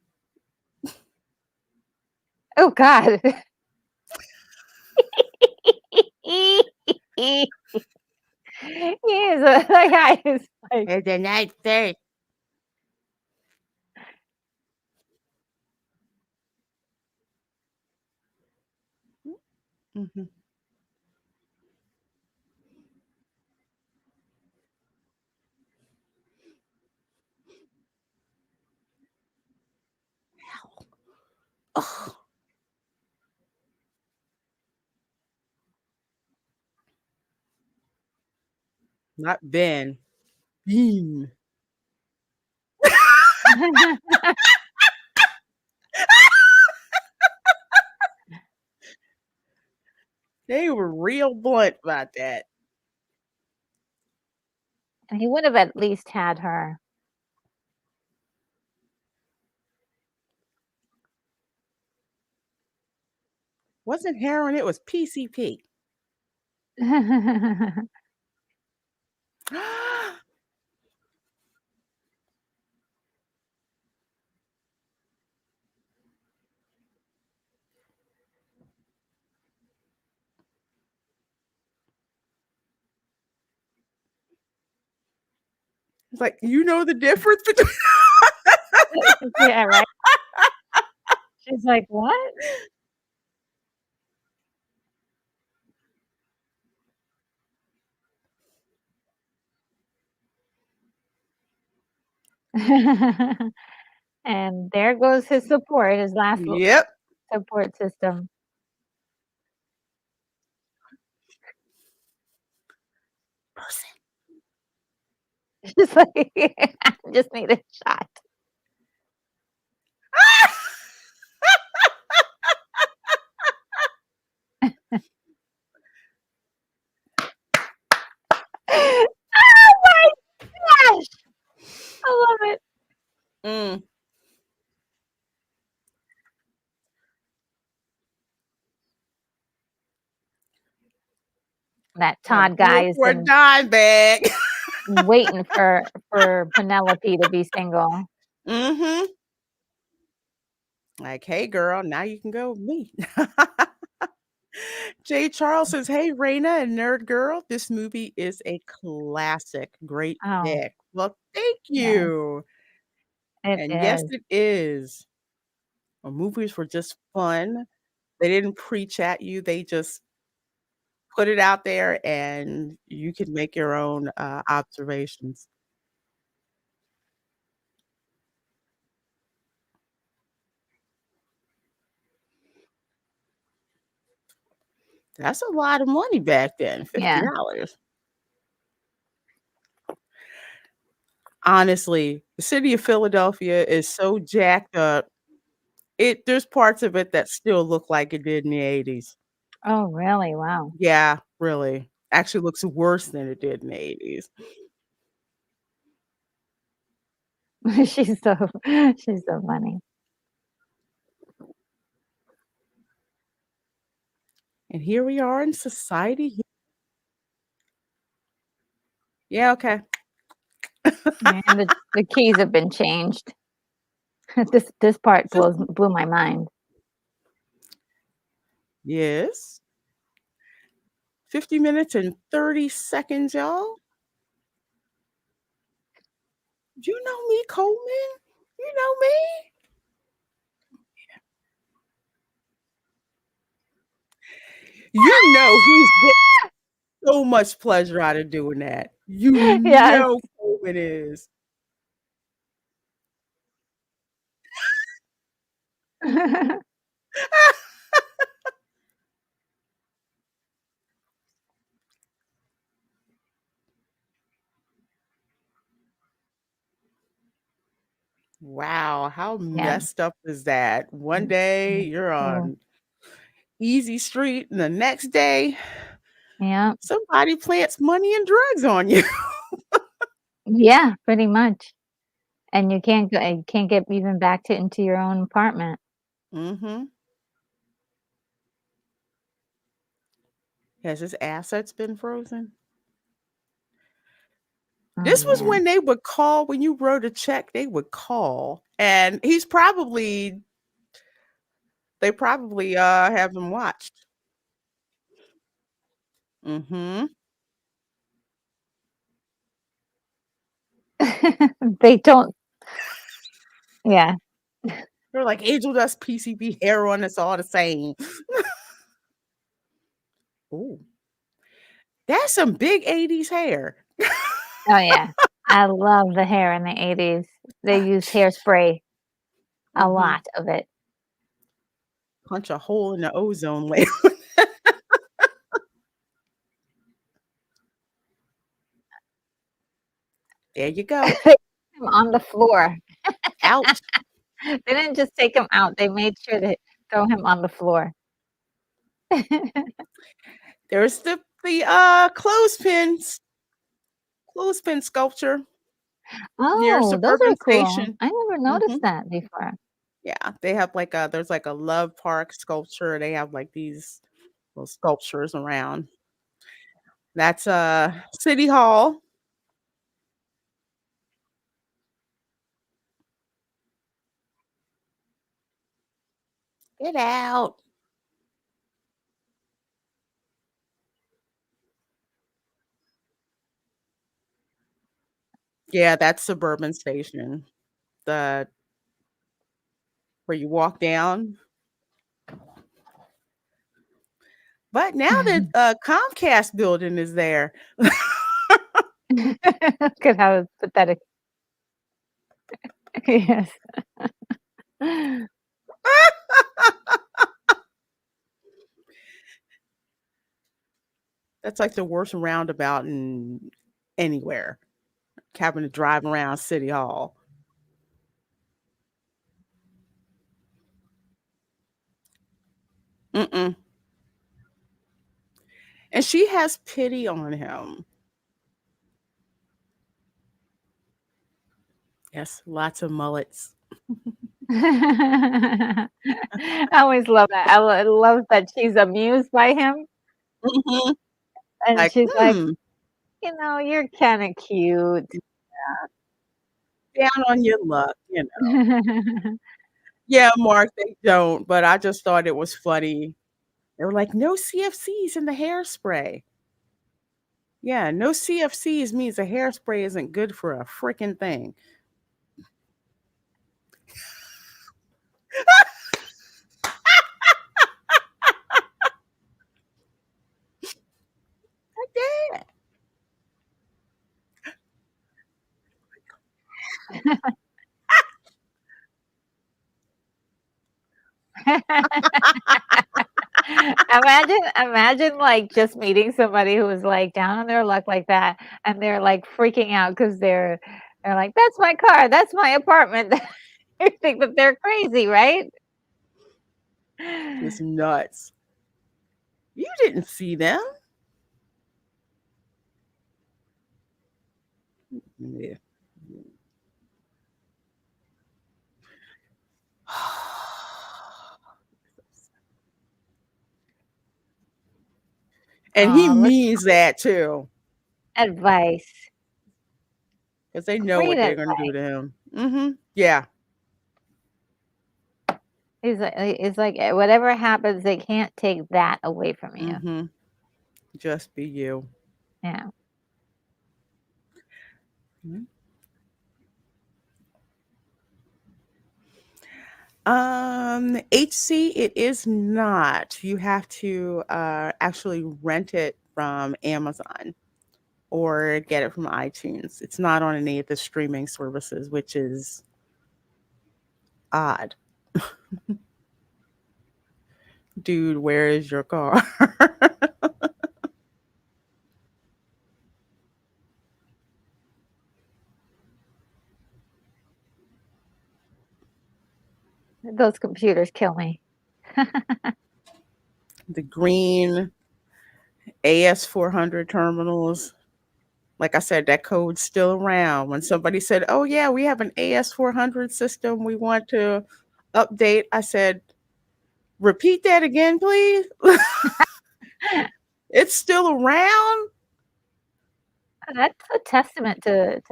Oh God. Yes, that guy is like It's a nice day. Mhm. Ugh, not Ben. Bean. They were real blunt about that. and he would have at least had her. Wasn't heroin, it was PCP. It's like, you know the difference between Yeah, right? She's like, "What?" And there goes his support, his last Yep. support system. Person. Just like, "I just need a shot." Oh my gosh! I love it. Mm. That I'd Todd do guy it has for a been dime bag. waiting for Penelope to be single. Mhm. Like, "Hey, girl, now you can go with me." Jay Charles says, "Hey, Raina and Nerd Girl, this movie is a classic. Great Oh, pick." Well, thank yes, you. it And yes, is. it is. Movies were just fun. They didn't preach at you. They just put it out there and you can make your own, observations. That's a lot of money back then, Yeah. $50. Honestly, the city of Philadelphia is so jacked up. There's parts of it that still look like it did in the '80s. Oh, really? Wow. Yeah, really. Actually looks worse than it did in the '80s. She's so she's so funny. And here we are in society. Yeah, okay. And the keys have been changed. This part Just blew my mind. yes. 50 minutes and 30 seconds, y'all. You know me, Coleman. You know me. You know he's getting so much pleasure out of doing that. You Yes. know Coleman is. Wow, how Yeah. messed up is that? One Mm, day mm, you're so on easy street, and the next day yeah. somebody plants money and drugs on you. Yeah, pretty much. And you can't get even back to into your own apartment. Mhm. Has his assets been frozen? Oh This was yeah. when they would call, when you wrote a check, they would call. And he's probably, they probably have him watched. Mm-hmm. They don't. Yeah. They're like angel dust, PCB, heroin, it's all the same. Ooh, that's some big 80s hair. Oh yeah. I love the hair in the 80s. They used hairspray, a Mm-hmm. lot of it. Punch a hole in the ozone layer. There you go. They put him on the floor. Ouch. They didn't just take him out, they made sure to throw him on the floor. There's the clothespin sculpture near Oh, those are Suburban cool. Station. I never Hmm. noticed that before. Yeah, they have like a there's like a Love Park sculpture. They have like these little sculptures around. That's City Hall. Get out. Yeah, that's Suburban Station. The where you walk down. But now the Comcast building is there. Look at how pathetic. Yes. That's like the worst roundabout in anywhere. Having to drive around City Hall. Mm-mm. And she has pity on him. Yes, lots of mullets. I always love that. I love that she's amused by him, Mhm. and Like, she's like, "You're kinda cute." down on your luck, Yeah, Mark, they don't, but I just thought it was funny. They were like, "No CFCs in the hairspray." Yeah, no CFCs means the hairspray isn't good for a freaking thing. Like, "Yeah." Imagine, like, just meeting somebody who was, like, down on their luck like that, and they're, like, freaking out because they're like, "That's my car, that's my apartment." You think that they're crazy, right? Just nuts. You didn't see them. Yeah. And he Oh, look, means that too, advice. because they know Great what they're gonna advice. do to him. Mhm. Yeah. It's like, whatever happens, they can't take that away from you. Mhm. Just be you. Yeah. Mhm. HC, it is not. You have to actually rent it from Amazon or get it from iTunes. It's not on any of the streaming services, which is odd. Dude, where is your car? Those computers kill me. The green AS400 terminals. Like I said, that code's still around. When somebody said, "Oh yeah, we have an AS400 system we want to update," I said, "Repeat that again, please." It's still around. That's a testament to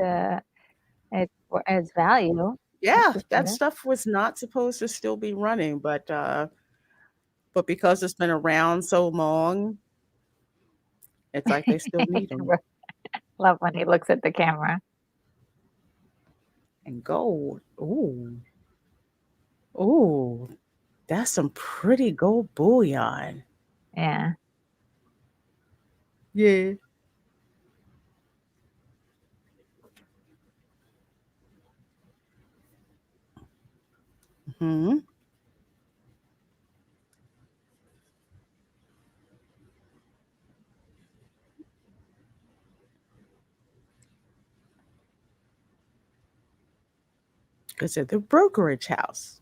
its value, that's Yeah, for that sure. stuff was not supposed to still be running, but because it's been around so long, it's like they still need them. Love when he looks at the camera. And gold. Ooh, ooh, that's some pretty gold bullion. Yeah. Yeah. Mhm. 'Cause at the brokerage house.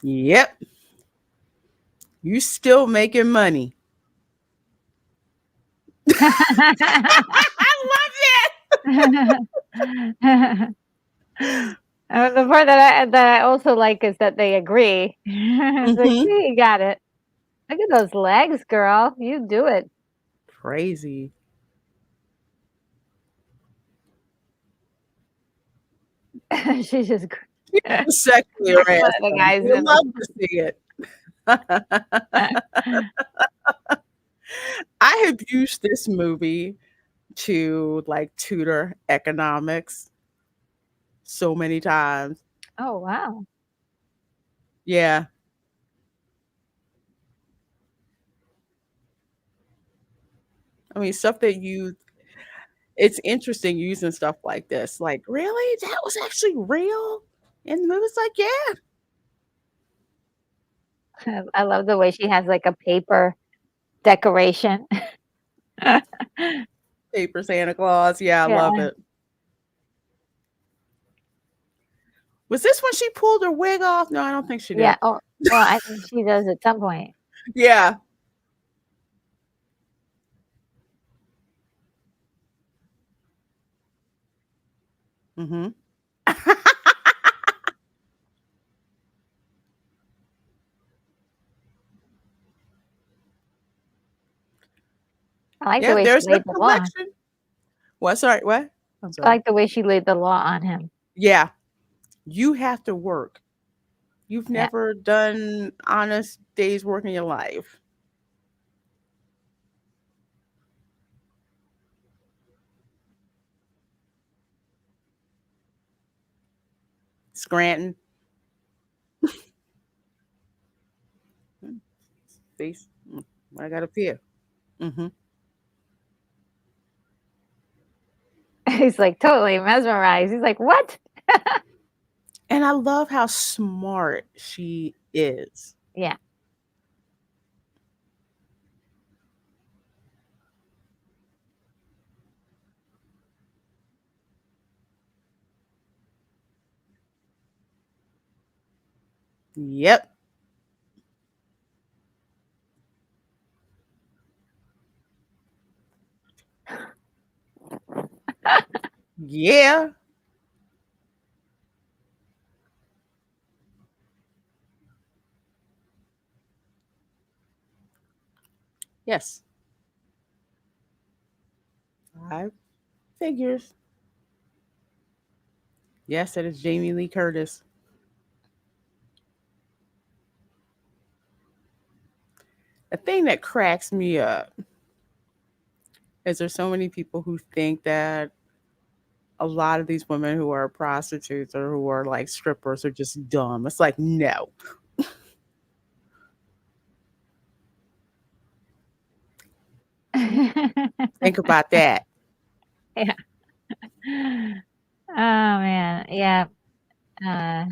Yep. You still making money. I love it. The part that I also like is that they agree. It's like, Mhm. "See, you got it. Look at those legs, girl. You do it." Crazy. She just gr She just sexually makes fun harassed of the them. guys You in love to see it. the I have used this movie to, like, tutor economics so many times. Oh, wow. Yeah. I mean, stuff that you it's interesting using stuff like this, like, "Really? That was actually real?" And it was like, "Yeah." I love the way she has, like, a paper decoration. Paper Santa Claus, yeah, I Yeah, love it. Was this when she pulled her wig off? No, I don't think she yeah, did. oh, well, I think she does at some point. Yeah. Mhm. I like the Yeah, way she there's a laid the law. collection. What? Sorry, what? I'm I sorry. like the way she laid the law on him. Yeah, you have to work. You've Yeah. never done honest days work in your life. Scranton. Mm, face. I got a fear. Mhm. He's, like, totally mesmerized. He's like, "What?" And I love how smart she is. Yeah. Yep. Yeah. Yes. 5 figures. Yes, that is Jamie Lee Curtis. The thing that cracks me up is there's so many people who think that a lot of these women who are prostitutes or who are like strippers are just dumb. It's like, no. Think about that. Yeah. Oh, man. Yeah. Uh,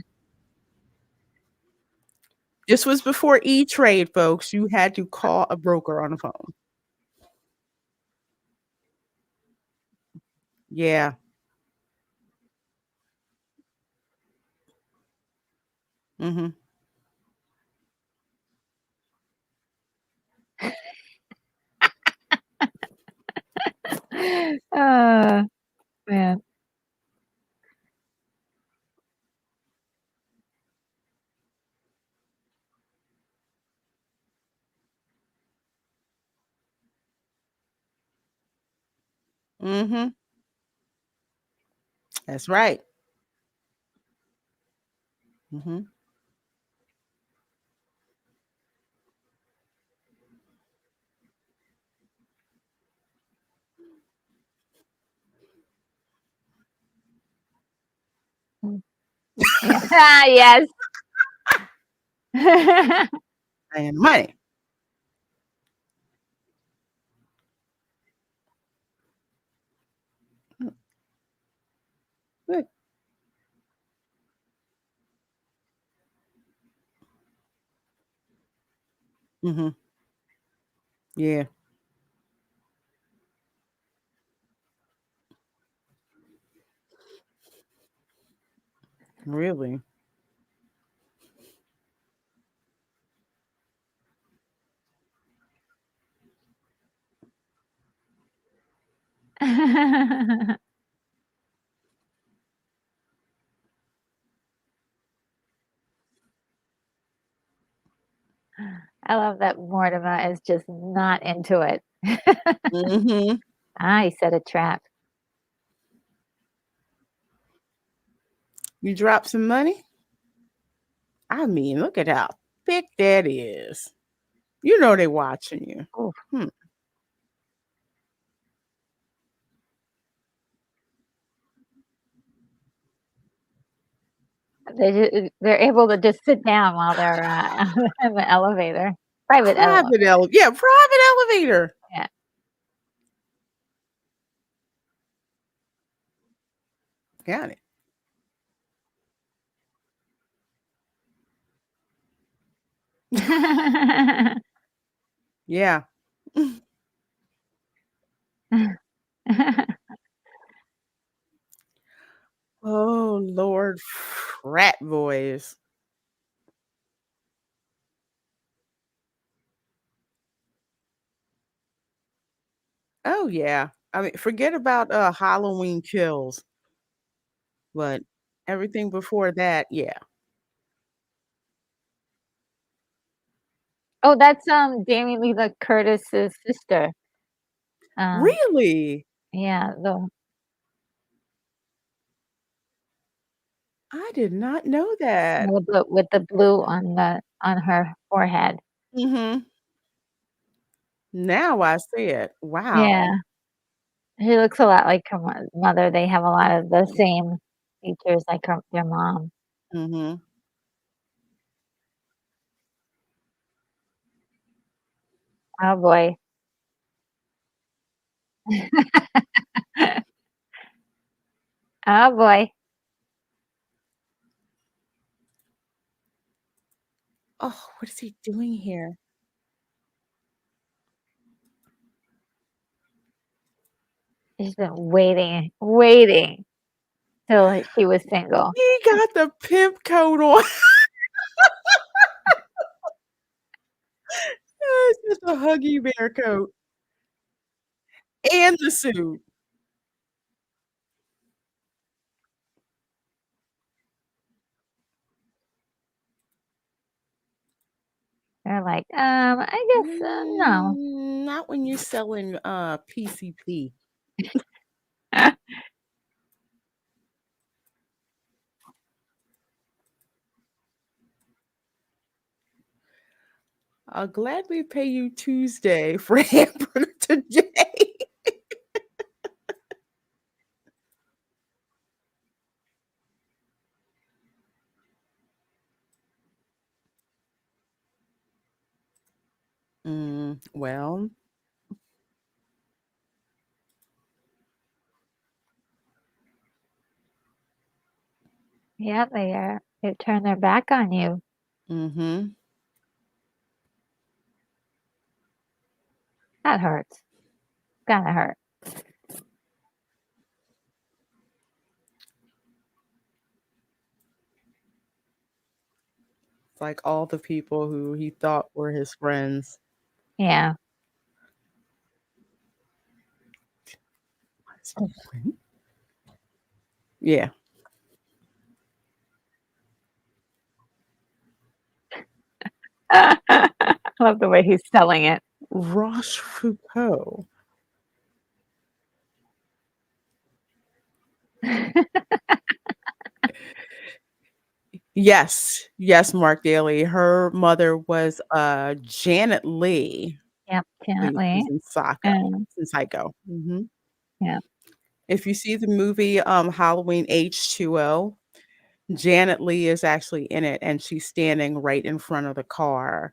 This was before E-Trade, folks. You had to call a broker on the phone. Yeah. Mhm. oh, man. Mhm. That's right. Mhm. Mm. Yeah. Ah, yes. And money. Mm, good. Mhm. Yeah. Really. I love that Mortimer is just not into it. Mhm. Ah, he set a trap. You drop some money? I mean, look at how thick that is. You know they watching you. Oof. Hmm. They're able to just sit down while they're, in the elevator. Private Yeah, private elevator. yeah. Got it. Yeah. Oh, Lord. Frat boys. Oh, yeah. I mean, forget about, Halloween Kills, but everything before that, yeah. Oh, that's, Jamie Lee Lee Curtis's sister. Um, Really? yeah, the I did not know that. with the blue on her forehead. Mhm. Now I see it. Wow. Yeah, she looks a lot like her mother. They have a lot of the same features like their mom. Mhm. Oh boy. Oh boy. Oh, what is he doing here? She's been waiting till she was single. He got the pimp coat on. It's just a Huggy Bear coat and the suit. They're like, I guess, no. Not when you're selling, PCP. I'll gladly pay you Tuesday for hamburger today. Well, Yeah, they turn their back on you. mhm. That hurts. Gotta hurt. It's like all the people who he thought were his friends. Yeah. Yeah. I love the way he's selling it. Rochefoucauld. Yes, yes, Mark Daly. Her mother was Janet Leigh, Yep, who's definitely. in And Psycho. yeah. If you see the movie Halloween H2O, Janet Leigh is actually in it, and she's standing right in front of the car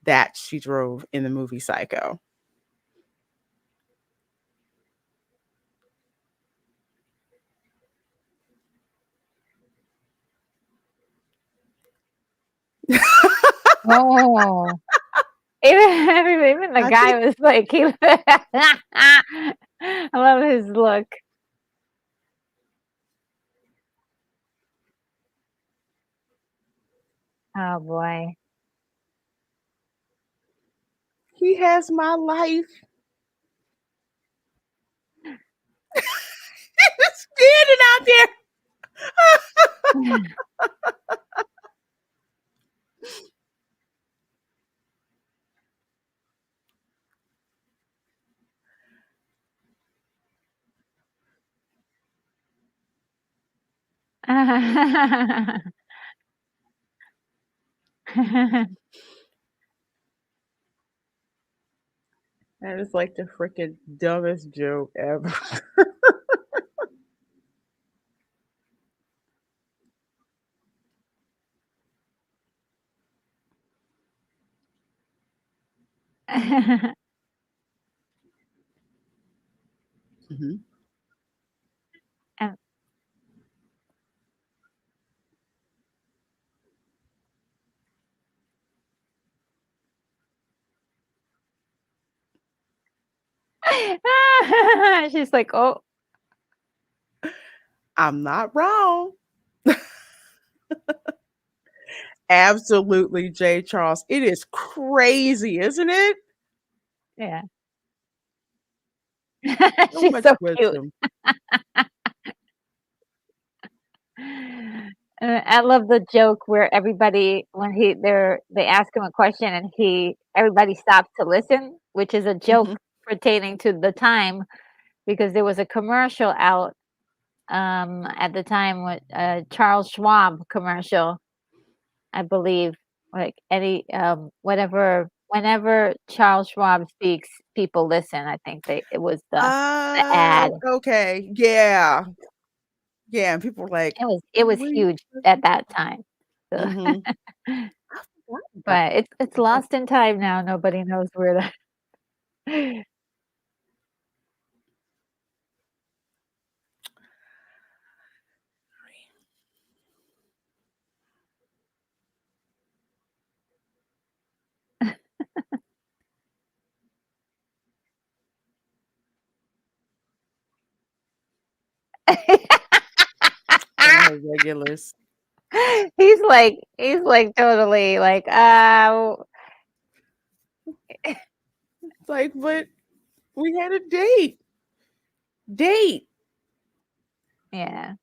that she drove in the movie Psycho. Oh, even the I think guy was like, he I love his look. Oh boy. he has my life. Standing out there. That is like the freaking dumbest joke ever. Mhm. And she's like, "Oh, I'm not wrong. Absolutely, Jay Charles. It is crazy, isn't it? yeah." So She's much so cute. wisdom. I love the joke where everybody when they ask him a question and everybody stops to listen, which is a joke Mhm. pertaining to the time because there was a commercial out at the time with Charles Schwab commercial, I believe. Like any whenever Charles Schwab speaks, people listen. I think it was the ad. Oh, okay. Yeah. Yeah, and people were like, It was "We" huge at that time. So, Mhm. I forgot about but it's that. lost in time now. Nobody knows where that. Oh, regulars. He's like totally like It's like, "But we had a date. Date." yeah.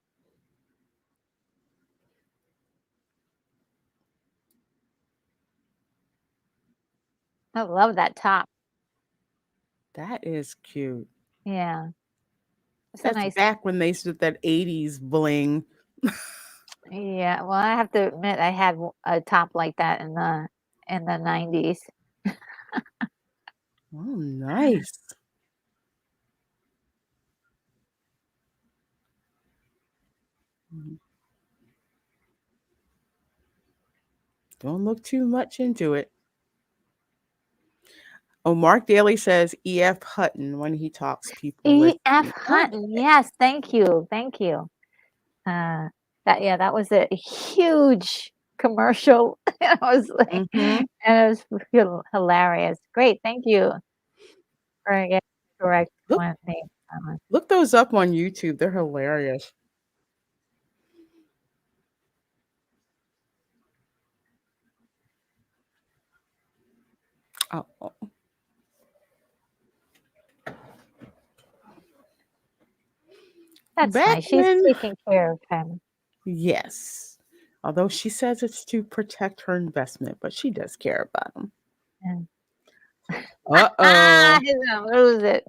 I love that top. That is cute. Yeah. It's a That's nice. back when they used to do that '80s bling. Yeah, well, I have to admit I had a top like that in the 90s. Oh, nice. Mhm. Don't look too much into it. Oh, Mark Daly says E.F. Hutton, when he talks, people E.F. listen. Hutton, Okay. yes, thank you, thank you. Uh, that was a huge commercial. I was like Mhm. and it was hilarious. Great, thank you for getting the correct Look one name. look those up on YouTube. They're hilarious. Oh, oh. That's Back nice. She's when taking care of him. yes. Although she says it's to protect her investment, but she does care about him. And Uh-oh. he's gonna lose it.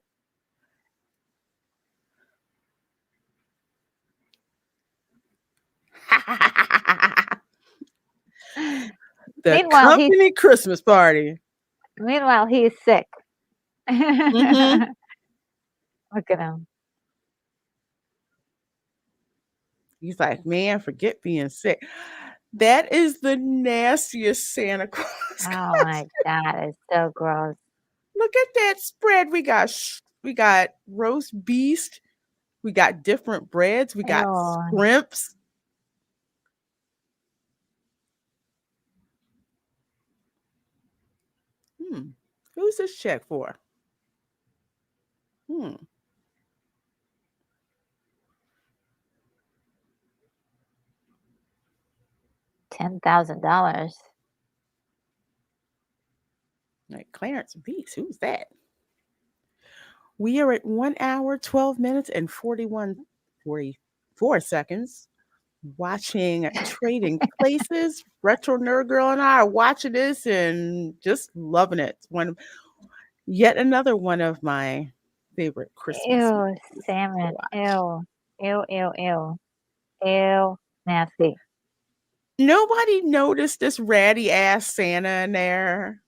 The Meanwhile, he's company Christmas party. meanwhile he's sick. Mhm. Look at him. He's like, "Man, forget being sick." That is the nastiest Santa Claus Oh my costume. god, it's so gross. Look at that spread. We got roast beast. We got different breads. We got Ew. scrimps. Hmm. Who's this check for? Hmm. $10,000. Like Clarence Beast. Who's that? We are at 1 hour, 12 minutes, and 44 seconds watching Trading Places. Retro Nerd Girl and I are watching this and just loving it. It's yet another one of my favorite Christmas Ew, movies to salmon. watch. Ew. Ew, ew, ew. Ew. Nasty. Nobody noticed this ratty ass Santa in there.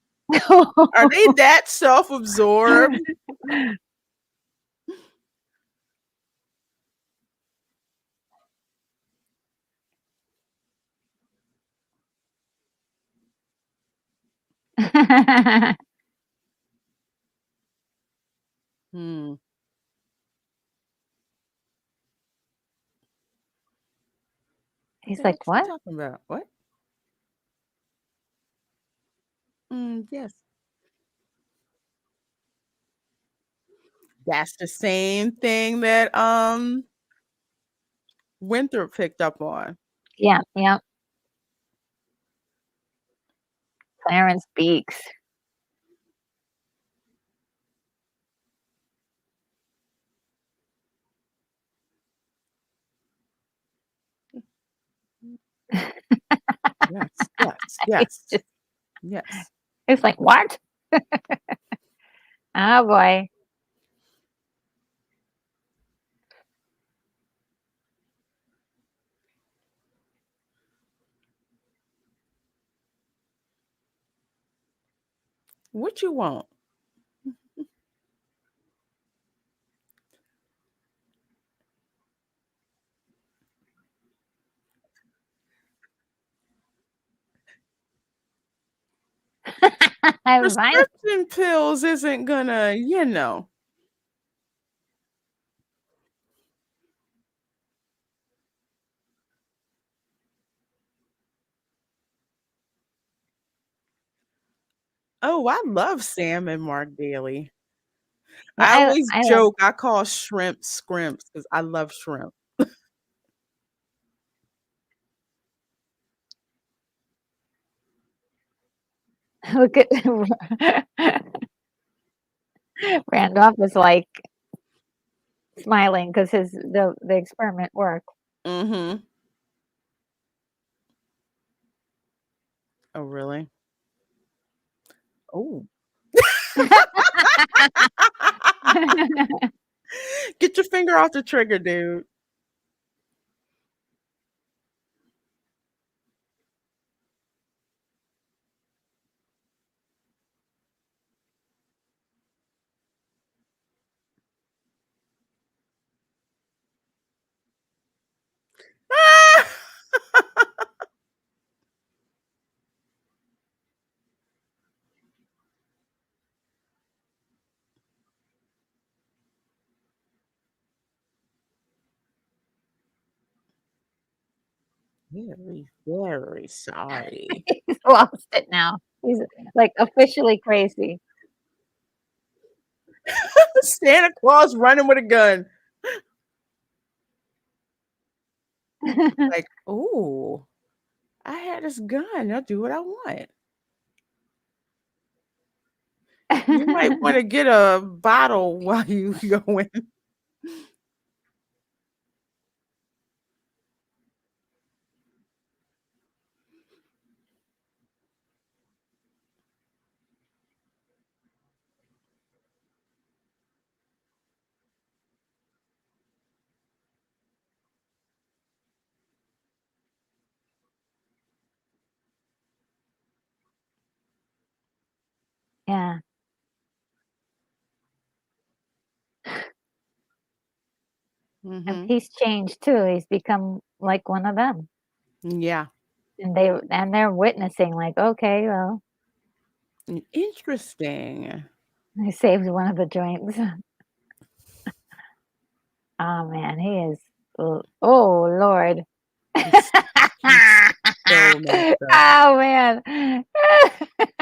Are they that self absorbed? Hmm. What He's the heck like, you "What?" talking about? What? Yes. That's the same thing that Winthrop picked up on. Yeah, yeah. Clarence Beaks. Yes, yes, He's yes, just yes. it's like, "What?" Oh, boy. What you want? I'm fine. Prescription pills isn't gonna. Oh, I love Sam and Mark Daly. Yeah, I always I love joke, I call shrimp scrimps because I love shrimp. look at Randolph is, like, smiling because the experiment worked. Mhm. Oh, really? Oh. Get your finger off the trigger, dude. Very, very sorry. He's lost it now. He's, like, officially crazy. Santa Claus running with a gun. Like, "Ooh, I had this gun. I'll do what I want." You might wanna get a bottle while you go in. Yeah. And Mm-hmm. he's changed too. He's become like one of them. Yeah. And they're witnessing like, okay, well, Interesting. he saved one of the joints. Oh man, he is. Oh Lord. He's he's so messed up. Oh man.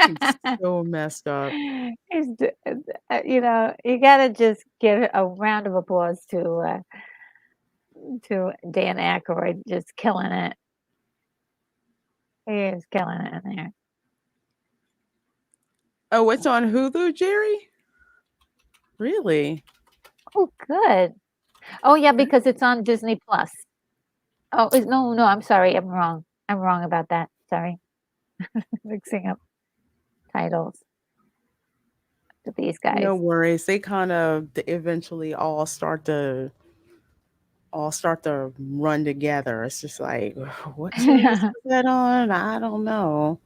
He's so messed up. You gotta just give a round of applause to Dan Aykroyd, just killing it. He is killing it in there. Oh, it's on Hulu, Jerry? Really? Oh, good. Oh yeah, because it's on Disney Plus. Oh, no, I'm sorry, I'm wrong. I'm wrong about that. Sorry, mixing up titles to these guys. No worries. They kind of eventually all start to run together. It's just like, what service is that on? I don't know.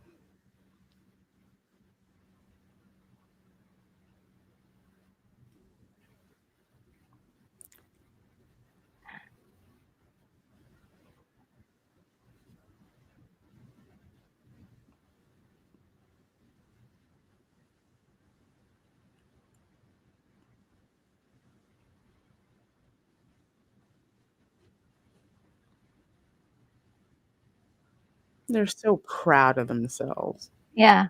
They're so proud of themselves. Yeah,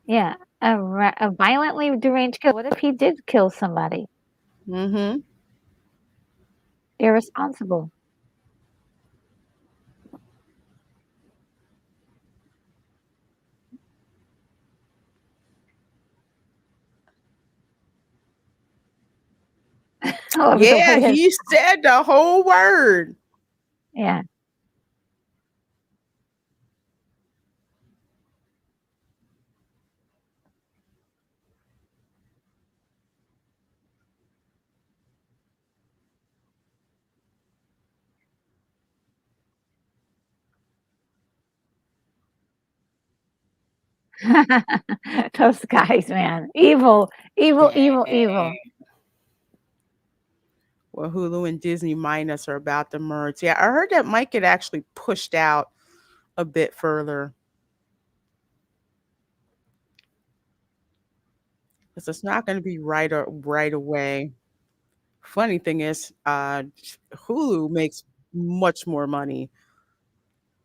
yeah. A violently deranged killer. What if he did kill somebody? Mm-hmm. Irresponsible. I love the Yeah, way his he said the whole word. yeah. Those guys, man. Evil, evil, evil, evil. Dang. Well, Hulu and Disney Minus are about to merge. Yeah, I heard that might get actually pushed out a bit further because it's not going to be right away. Funny thing is, Hulu makes much more money.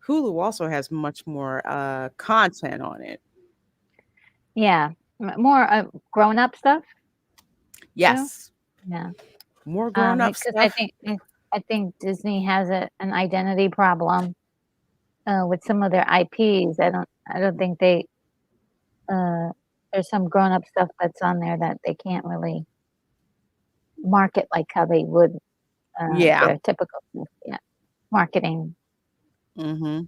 Hulu also has much more content on it. Yeah. More grown up stuff too. Yes, Yeah. more grown up Because I stuff. think I think Disney has an identity problem with some of their IPs. I don't think uh, there's some grown up stuff that's on there that they can't really market like how they would Yeah. their typical yeah, marketing. Mm-hmm.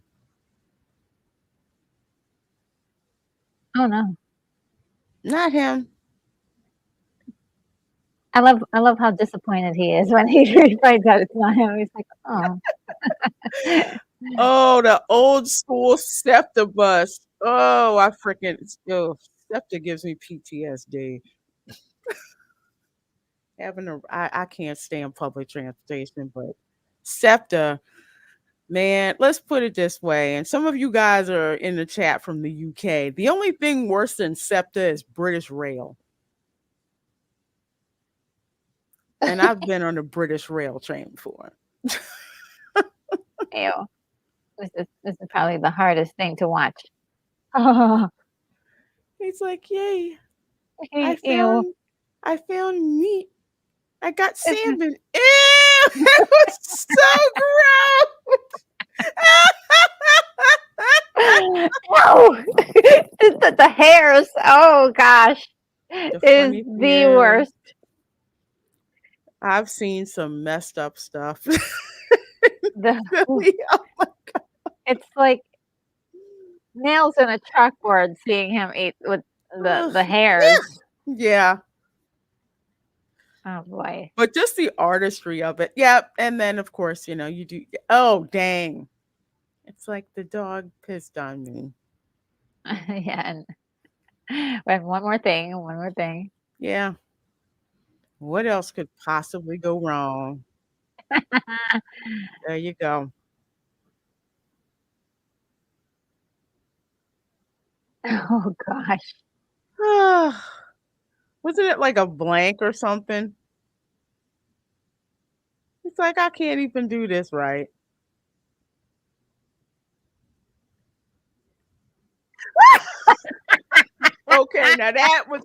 Oh no. Not him. I love how disappointed he is when he finds out it's not him. He's like, oh. Oh, the old school SEPTA bus. Oh, I freaking SEPTA gives me PTSD. I can't stand public transportation, but SEPTA, man, let's put it this way. And some of you guys are in the chat from the UK. The only thing worse than SEPTA is British Rail. And I've been on a British Rail train before. Ew. This is probably the hardest thing to watch. Oh, He's like, yay, I ew. found I found meat. I got It's salmon. Ew, it was so gross. no, the hairs. Oh gosh, The is funny thing the is, worst. I've seen some messed up stuff. The Really, oh my it's like nails in a chalkboard seeing him eat with God. the hairs. Yeah, Oh boy. but just the artistry of it. Yeah, and then of course, you do. Oh, dang! It's like the dog pissed on me. Yeah, and And one more thing, one more thing. Yeah. What else could possibly go wrong? There you go. Oh gosh. Wasn't it like a blank or something? It's like, I can't even do this right. Okay, now that was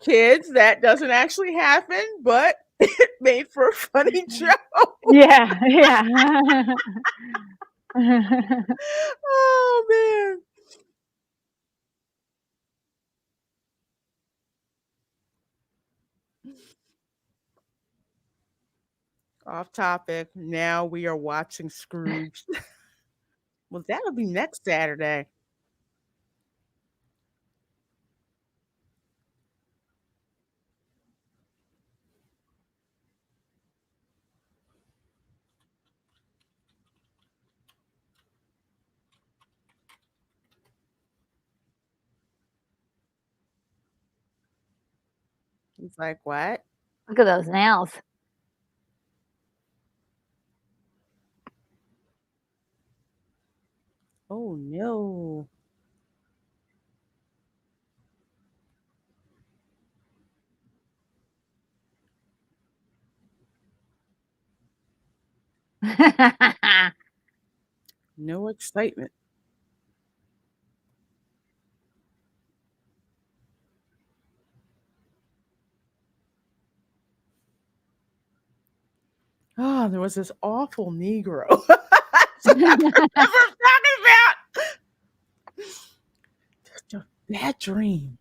kids, that doesn't actually happen, but it made for a funny joke. Yeah, yeah. Oh man. Off topic. Now we are watching Scrooge. Well, that'll be next Saturday. He's like, what? Look at those nails. Oh no. No excitement. Oh, there was this awful Negro. That's what I remember talking about. Such a bad dream.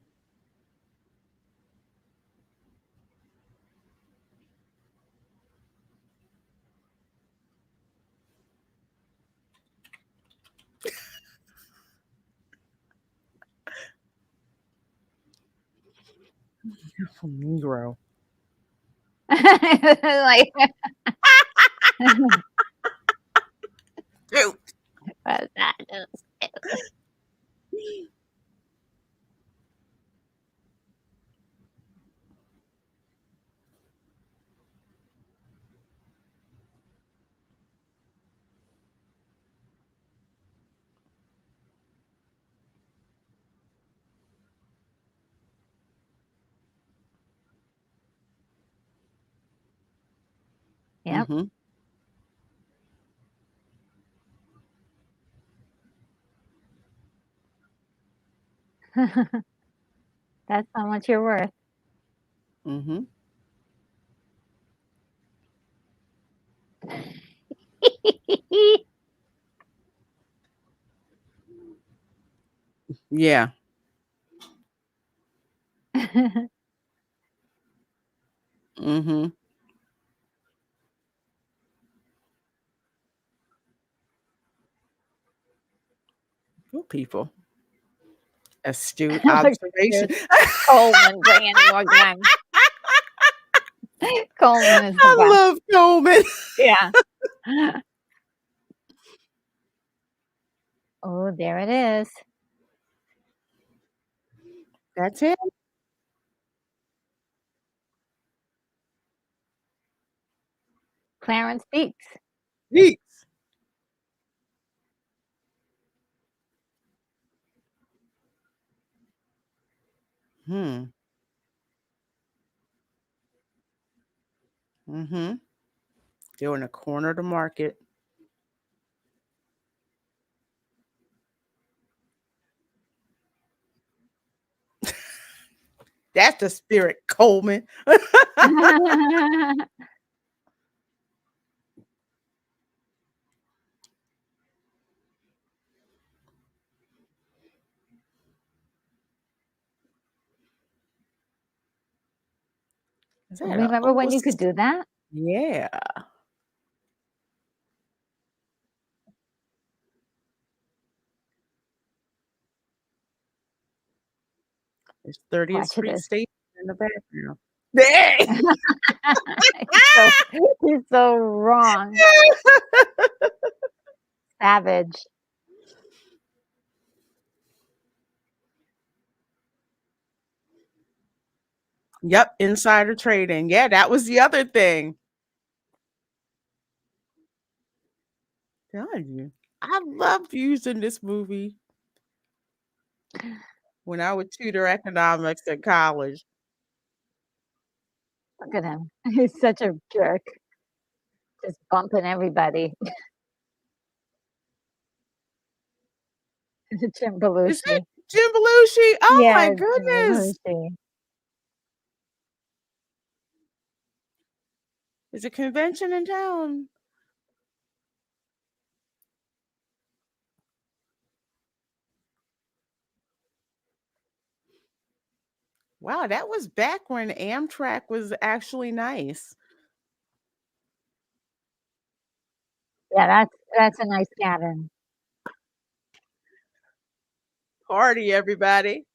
Awful Negro. Like, Dude. what's that? Yep. Mm-hmm. That's how much you're worth. Mm-hmm. Yeah. Mm-hmm. Good people. Astute Look, observation. dude, Coleman, bring any more guns. Coleman is the I best. love Coleman. Yeah. Oh, there it is. That's him. Clarence speaks. Neat. Hmm. Mm-hmm. They're in a corner to market. That's the spirit, Coleman. Is that a Remember when you could do that? Yeah. There's 30th Watch Street this. Station in the background. Dang! So he's so wrong. Savage. Yep, insider trading. Yeah, that was the other thing. Telling you. I loved using this movie when I would tutor economics at college. Look at him. He's such a jerk, just bumping everybody. Jim Is that Belushi. Jim Belushi? Oh Yeah, my Jim goodness. Belushi. There's a convention in town. Wow, that was back when Amtrak was actually nice. Yeah, that's a nice cabin. Party, everybody.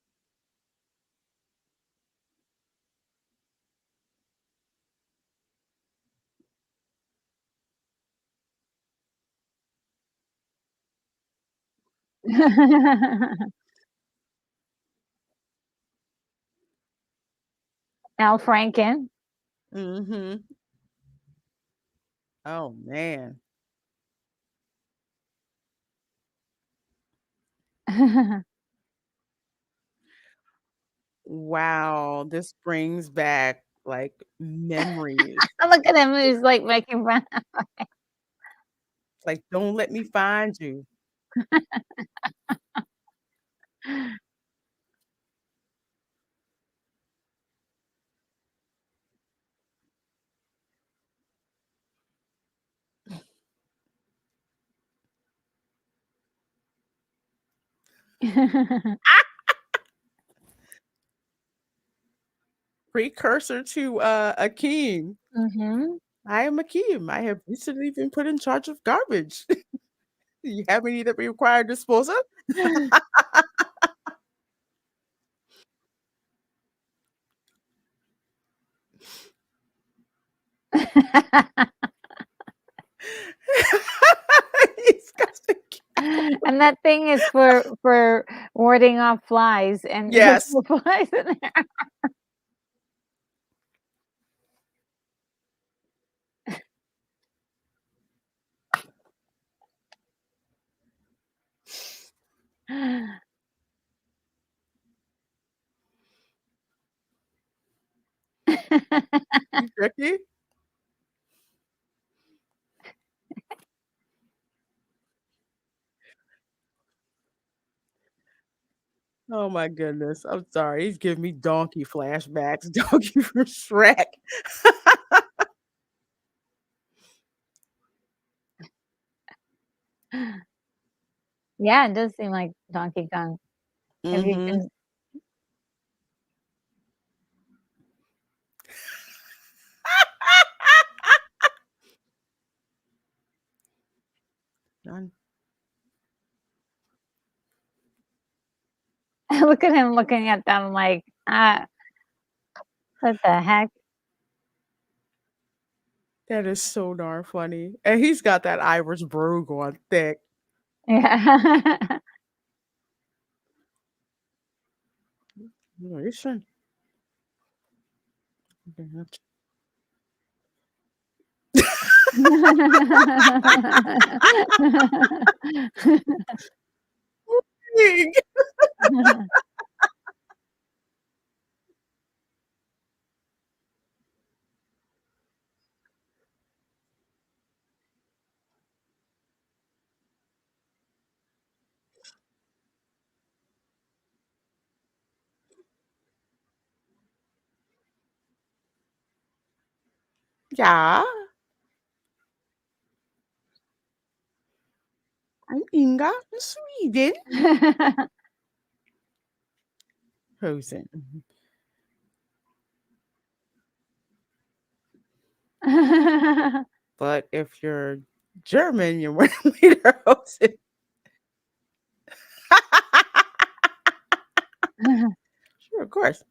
Al Franken. Mhm. Oh man. Wow, this brings back like memories. Look at him, he's, like, making fun. Like, don't let me find you. Precursor to a king. Mhm. I am a king. I have recently been put in charge of garbage. You have any that we require disposal? He's got the And that thing is for warding off flies, and there's Yes. no flies in there. You tricky? Oh my goodness. I'm sorry. He's giving me donkey flashbacks. Donkey from Shrek. Yeah, it does seem like Donkey Kong. Have you Mhm. been Done. look at him looking at them like, what the heck?" That is so darn funny. And he's got that Irish brogue on thick. Yeah. No, it's fine. Yeah, I'm Inga from Sweden. Frozen. Mhm. But if you're German, you're wearing lederhosen. Sure, of course.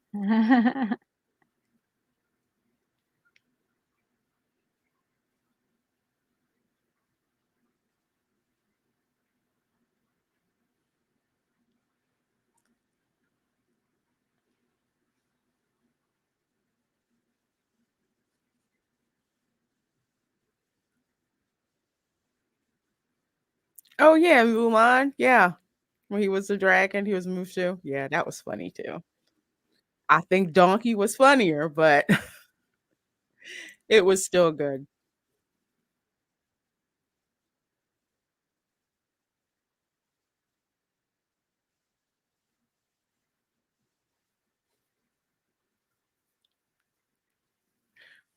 Oh yeah, Mulan. Yeah. When he was the dragon, he was Mushu. Yeah, that was funny too. I think Donkey was funnier, but it was still good.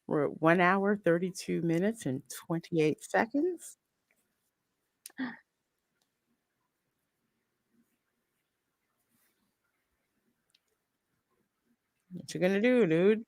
We're at 1 hour, 32 minutes, and 28 seconds. What you gonna do, dude?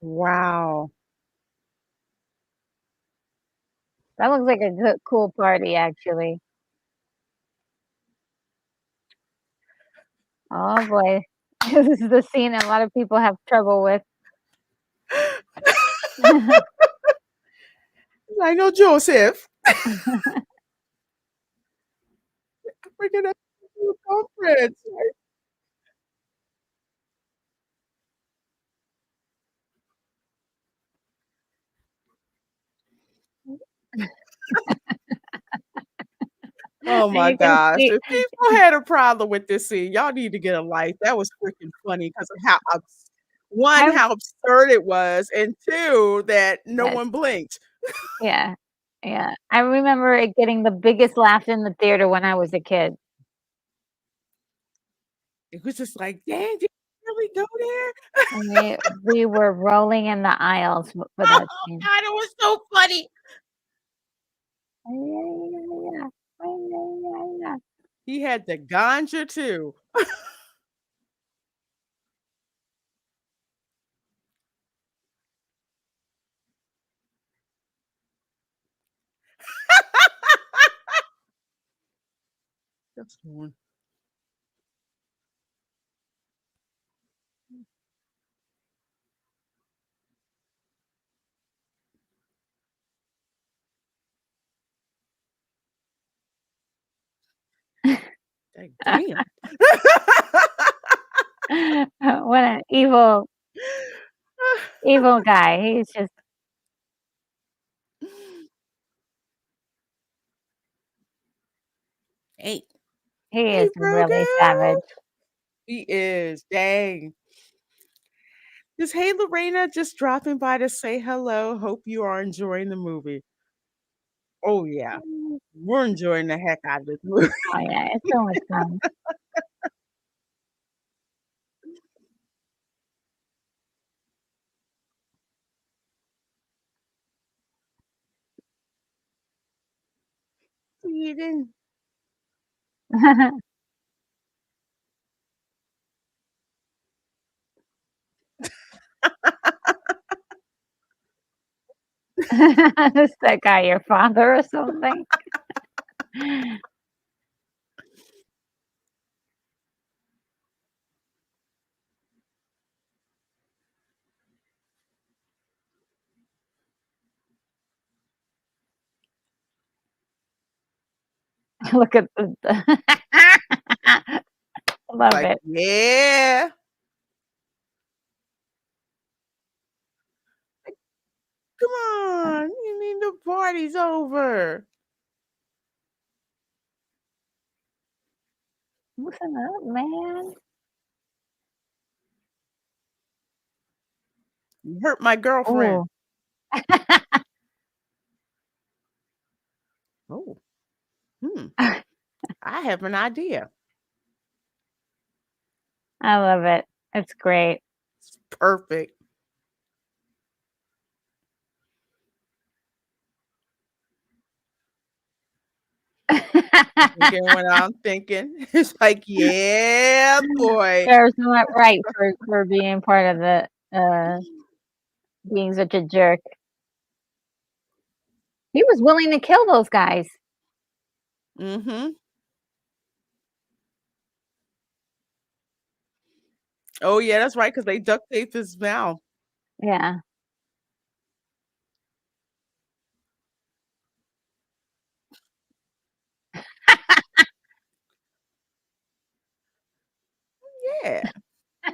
Wow. That looks like a good cool party, actually. Oh boy. This is the scene a lot of people have trouble with. I know Joseph. We're gonna do a conference. Oh And my you can gosh. see If people had a problem with this scene, y'all need to get a life. That was freaking funny because of how one, I how absurd it was, and two, that no yes, one blinked. yeah, yeah. I remember it getting the biggest laugh in the theater when I was a kid. It was just like, dang, did you really go there? And we were rolling in the aisles for Oh that scene. God, it was so funny. Yeah. He had the ganja too. That's the one. Like, damn. What an evil guy. He's just Hey, he hey, is really Brogo. savage. He is. Dang. Just hey Lorena, just dropping by to say hello. Hope you are enjoying the movie. Oh yeah. We're enjoying the heck out of this movie. Oh yeah, it's so much fun. Eden. Is that guy your father or something? Look at the love Like, it. yeah. Come on. You mean the party's over. Listen up, man. You hurt my girlfriend. Ooh. Oh. Hmm. I have an idea. I love it. It's great. It's perfect. Thinking what I'm thinking. It's like, yeah, boy. There's not right for being part of the, being such a jerk. He was willing to kill those guys. Mm-hmm. Oh yeah, that's right, because they duct taped his mouth. Yeah.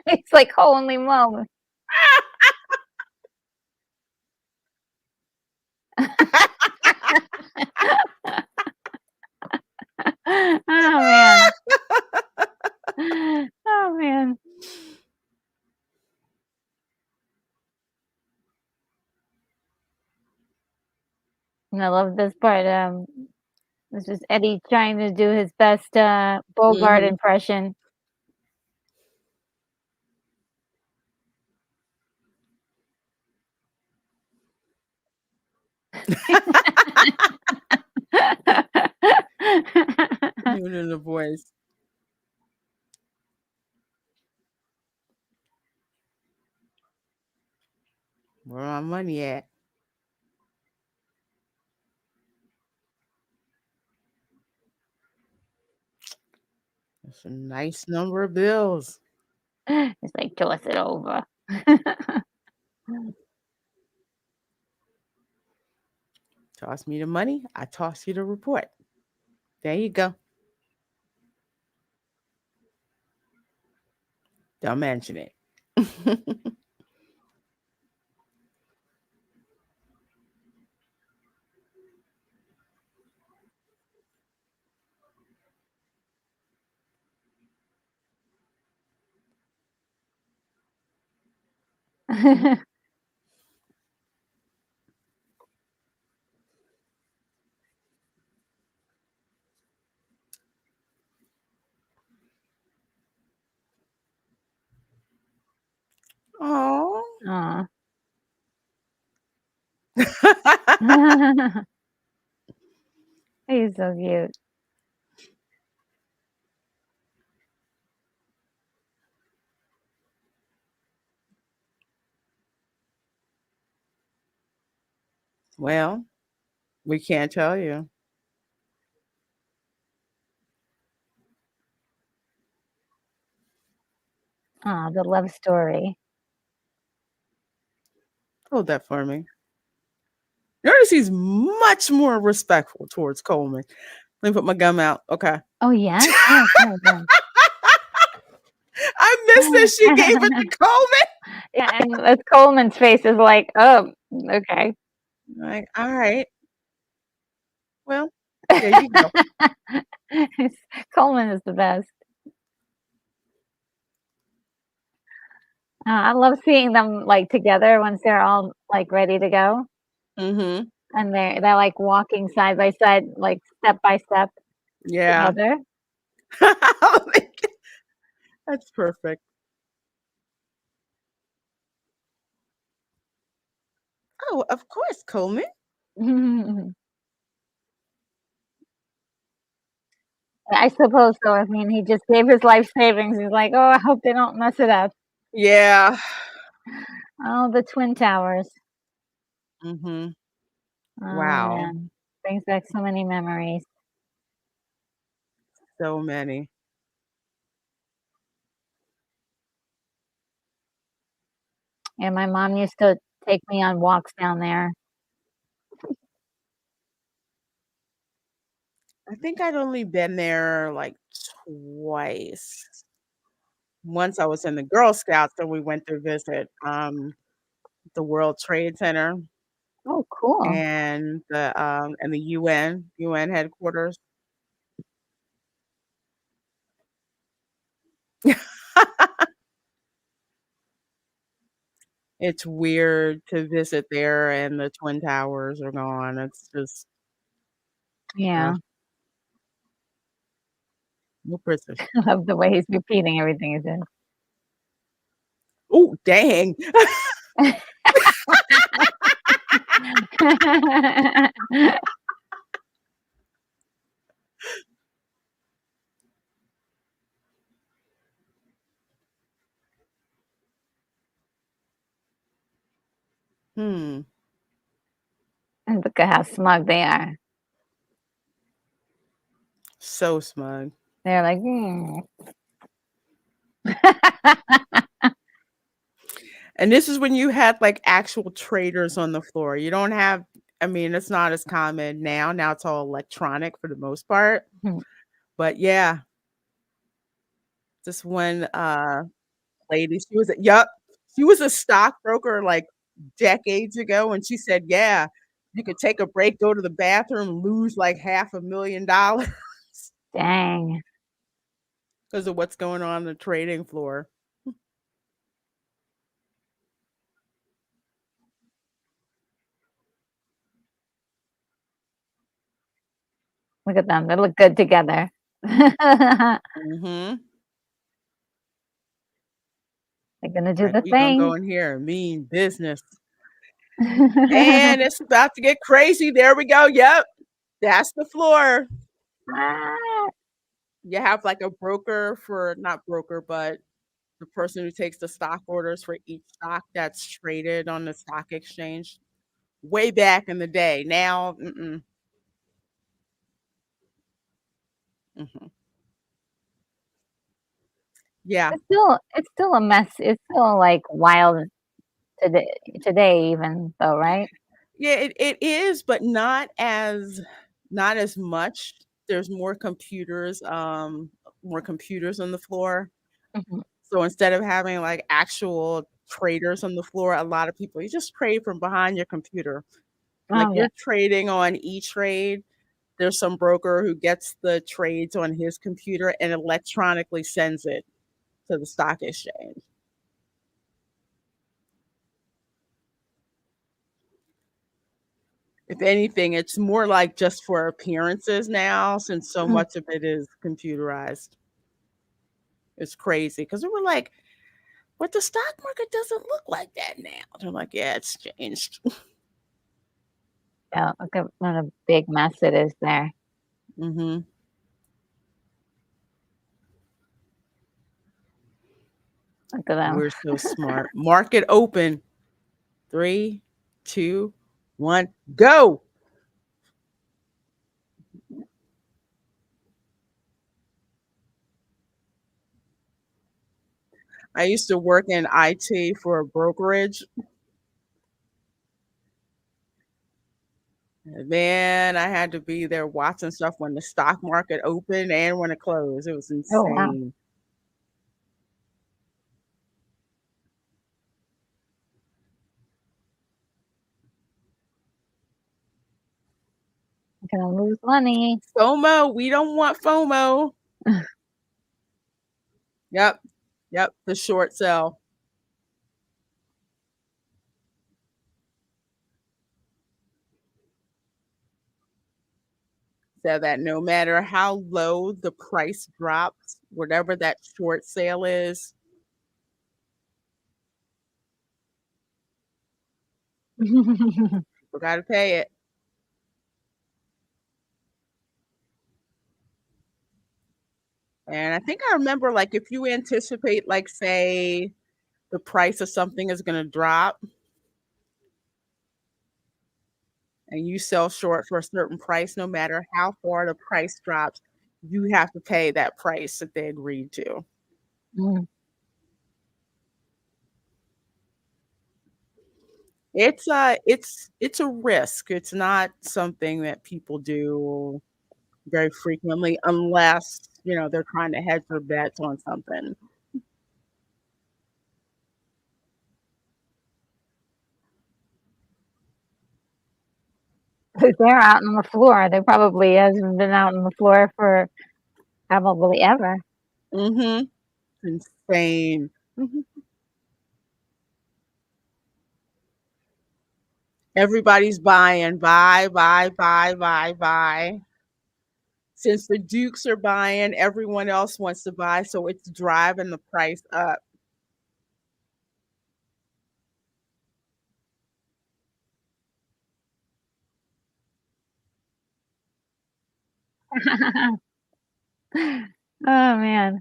It's like, holy moly. Oh, man. Oh, man. And I love this part, this is Eddie trying to do his best, Bogart Mhm. impression. Doing the voice. Where my money at? That's a nice number of bills. He's like, "Toss it over." Toss me the money, I toss you the report. There you go. Don't mention it. Oh. Aw. He's so cute. Well, we can't tell you. Aw, the love story. Hold that for me. Notice he's much more respectful towards Coleman. Let me put my gum out. Okay. Oh, yes? Yes, yes, yes. I missed that she gave it to Coleman. Yeah, and that's Coleman's face is like, "Oh, okay." Like, all right. Well, there you go. Coleman is the best. I love seeing them, like, together once they're all, like, ready to go, Mm-hmm. and they're, like, walking side by side, like, step by step Yeah. together. That's perfect. Oh, of course, Coleman. I suppose so. I mean, he just gave his life savings. He's like, "Oh, I hope they don't mess it up." Yeah. Oh, the Twin Towers. Mm-hmm. Oh, Wow. man. Brings back so many memories. So many. And my mom used to take me on walks down there. I think I'd only been there like twice. Once I was in the Girl Scouts and we went to visit the World Trade Center Oh, cool. and the UN headquarters. It's weird to visit there and the Twin Towers are gone. It's just Yeah. no prisoners. I love the way he's repeating everything he said. Oh, dang. Hmm. And look at how smug they are. So smug. They're like, "Hmm." And this is when you had like actual traders on the floor. You don't have, I mean, it's not as common now. Now it's all electronic for the most part. But yeah, just one lady. She was a stockbroker like decades ago, and she said, "Yeah, you could take a break, go to the bathroom, and lose like $500,000 Dang. because of what's going on the trading floor." Look at them. They look good together. They're Mhm. gonna do Like, the "We gonna go thing. in here and mean business." And it's about to get crazy. There we go. Yep, that's the floor. Ah, You have like a broker for not broker, but the person who takes the stock orders for each stock that's traded on the stock exchange way back in the day. Now, mm-mm. Mhm. Yeah. it's still a mess. It's still, like, wild today today even though, right? Yeah, it is, but not as much. There's more computers on the floor. Mhm. So instead of having like actual traders on the floor, a lot of people you just trade from behind your computer. Like Oh, yeah. you're trading on E-Trade. There's some broker who gets the trades on his computer and electronically sends it to the stock exchange. If anything, it's more like just for appearances now since so Mm. much of it is computerized. It's crazy because we were like, but the stock market doesn't look like that now. They're like, yeah, it's changed. Yeah, look at what a big mess it is there. Hmm. Look at them. We're so smart. Market open. Three, two, one, go. I used to work in IT for a brokerage. Man, I had to be there watching stuff when the stock market opened and when it closed. It was Oh, wow. insane. I'm gonna lose money. FOMO, we don't want FOMO. Yep. Yep. The short sell. So that no matter how low the price drops, whatever that short sale is, we got to pay it. And I think I remember, like, if you anticipate, like, say, the price of something is going to drop and you sell short for a certain price, no matter how far the price drops, you have to pay that price that they agreed to. Mm. It's a risk. It's not something that people do very frequently unless, they're trying to hedge their bets on something. 'Cause they're out on the floor. They probably hasn't been out on the floor for probably ever. Mhm. Insane. Mhm. Everybody's buying. Buy, buy, buy, buy, buy. Since the dukes are buying, everyone else wants to buy, so it's driving the price up. Oh, man.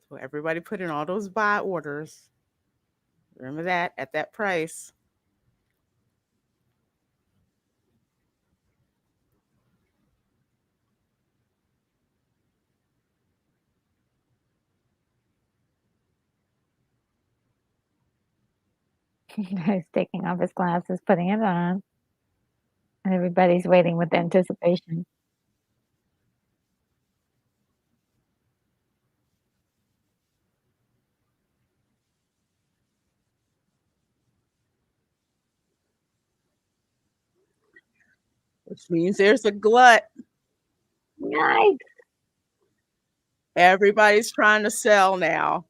So everybody put in all those buy orders. Remember that at that price. He's taking off his glasses, putting it on, and everybody's waiting with anticipation. which means there's a glut. Nice. Everybody's trying to sell now.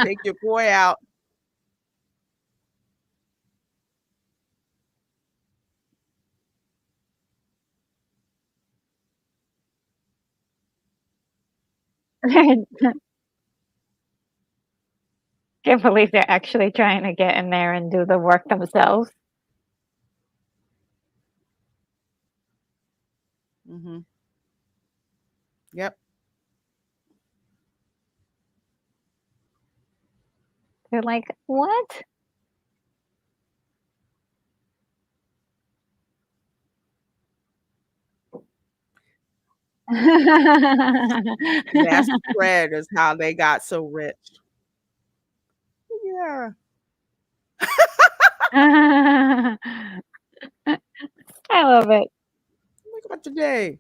Take your boy out. Can't believe they're actually trying to get in there and do the work themselves. Mhm. Yep. They're like, "What?" That spread is how they got so rich. Yeah. I love it. Think about today.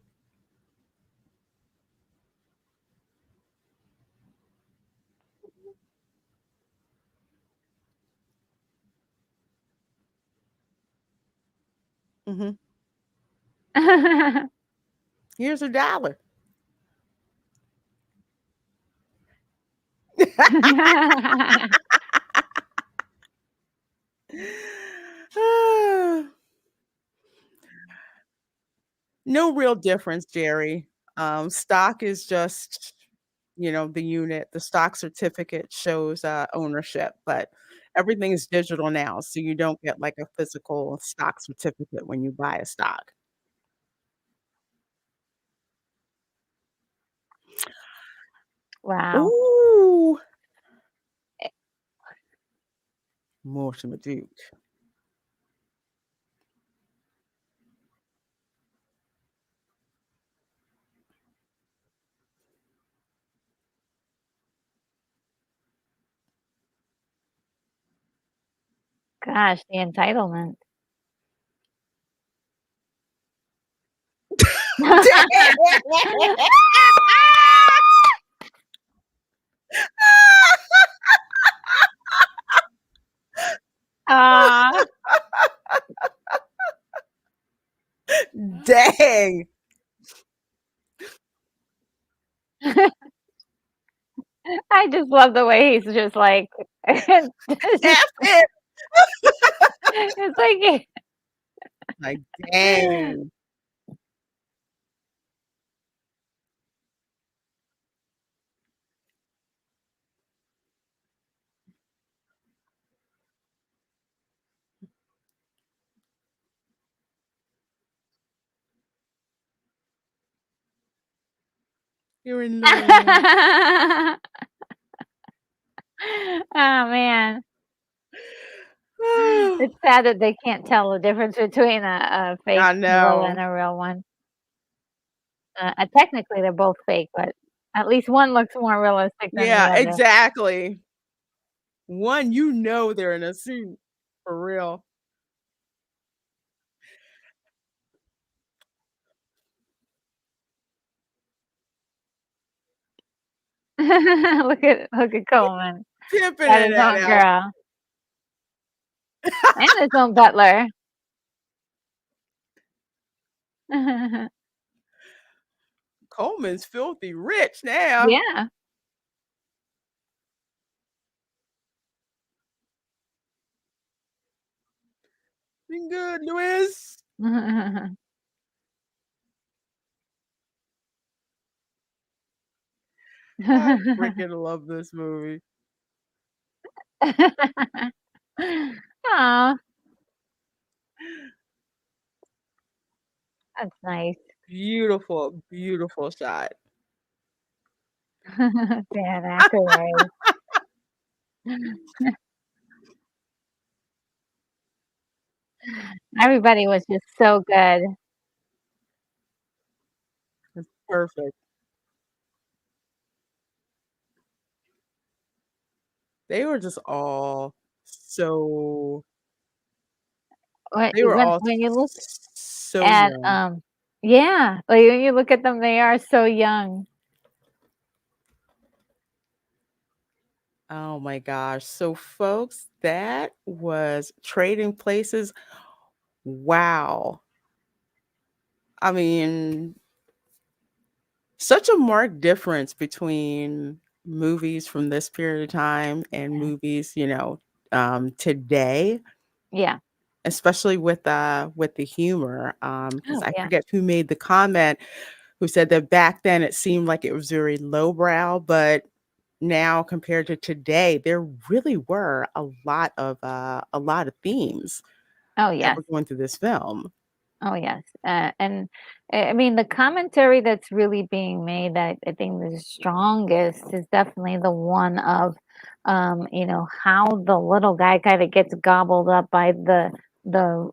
Mhm. Here's a dollar. No real difference, Jerry. Stock is just, the unit. The stock certificate shows, ownership, but everything is digital now, so you don't get, like, a physical stock certificate when you buy a stock. Wow. Ooh, Mortimer Duke. Gosh, the entitlement. Aw. Dang. I just love the way he's just like F it. it's like Like, dang. You're in love. Oh, man. It's sad that they can't tell the difference between a fake I gorilla and know. a real one. Technically, they're both fake, but at least one looks more realistic than the Yeah, other. exactly. One, they're in a suit. For real. Look at Coleman. Pimping Got in his that own outfit. girl and his own butler. Coleman's filthy rich now. Yeah. Been good, Louis. I freaking love this movie. Aw, that's nice. Beautiful, beautiful shot. Dan Aykroyd. Everybody was just so good. It's perfect. They were just all so they were all When you look so at, young. yeah, like, when you look at them, they are so young. Oh my gosh. So folks, that was Trading Places. Wow. I mean, such a marked difference between movies from this period of time and Yeah. movies, today, Yeah. especially with the humor. Because Oh, I yeah. forget who made the comment who said that back then it seemed like it was very lowbrow, but now compared to today, there really were a lot of themes Oh, that yes. were going through this film. Oh, yes, and I mean, the commentary that's really being made that I think the strongest is definitely the one of, how the little guy kinda gets gobbled up by the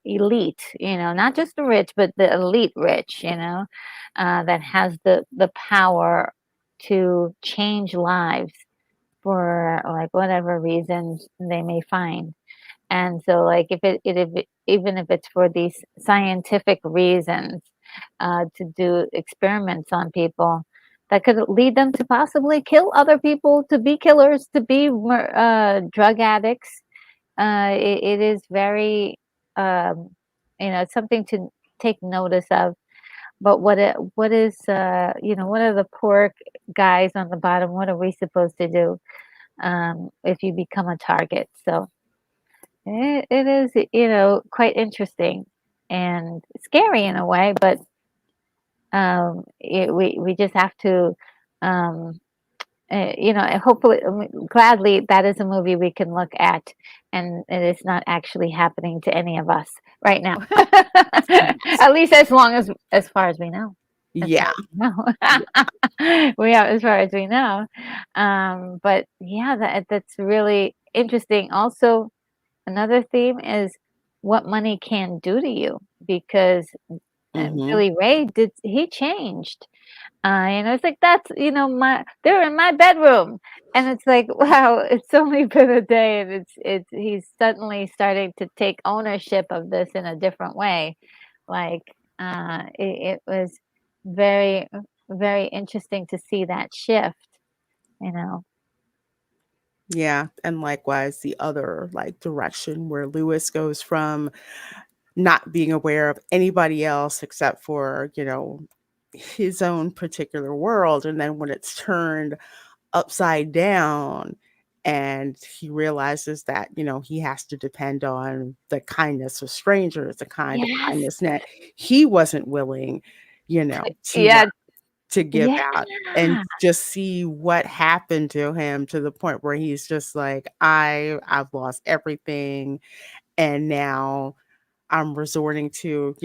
elite, not just the rich, but the elite rich, that has the power to change lives for, like, whatever reasons they may find. And so, like, if even if it's for these scientific reasons, to do experiments on people that could lead them to possibly kill other people, to be killers, to be drug addicts, it is very, um, it's something to take notice of. But what is, what are the poor guys on the bottom? What are we supposed to do if you become a target? So it is, quite interesting and scary in a way, but we just have to, um, hopefully, gladly, that is a movie we can look at, and it is not actually happening to any of us right now. At least as far as we know. As far Yeah. as we Yeah. know. We are as far as we know. But yeah, that's really interesting. Also, another theme is what money can do to you because, Mhm. Billy Ray he changed. It's like, "That's, they're in my bedroom." And it's like, wow, it's only been a day and he's suddenly starting to take ownership of this in a different way. Like, it was very, very interesting to see that shift, you know? Yeah, and likewise, the other, like, direction where Lewis goes from not being aware of anybody else except for, his own particular world, and then when it's turned upside down and he realizes that, he has to depend on the kindness of strangers, the kind of Yes. kindness that he wasn't willing, Yeah, to give yeah. out, and just see what happened to him to the point where he's just like, I've lost everything, and now I'm resorting to,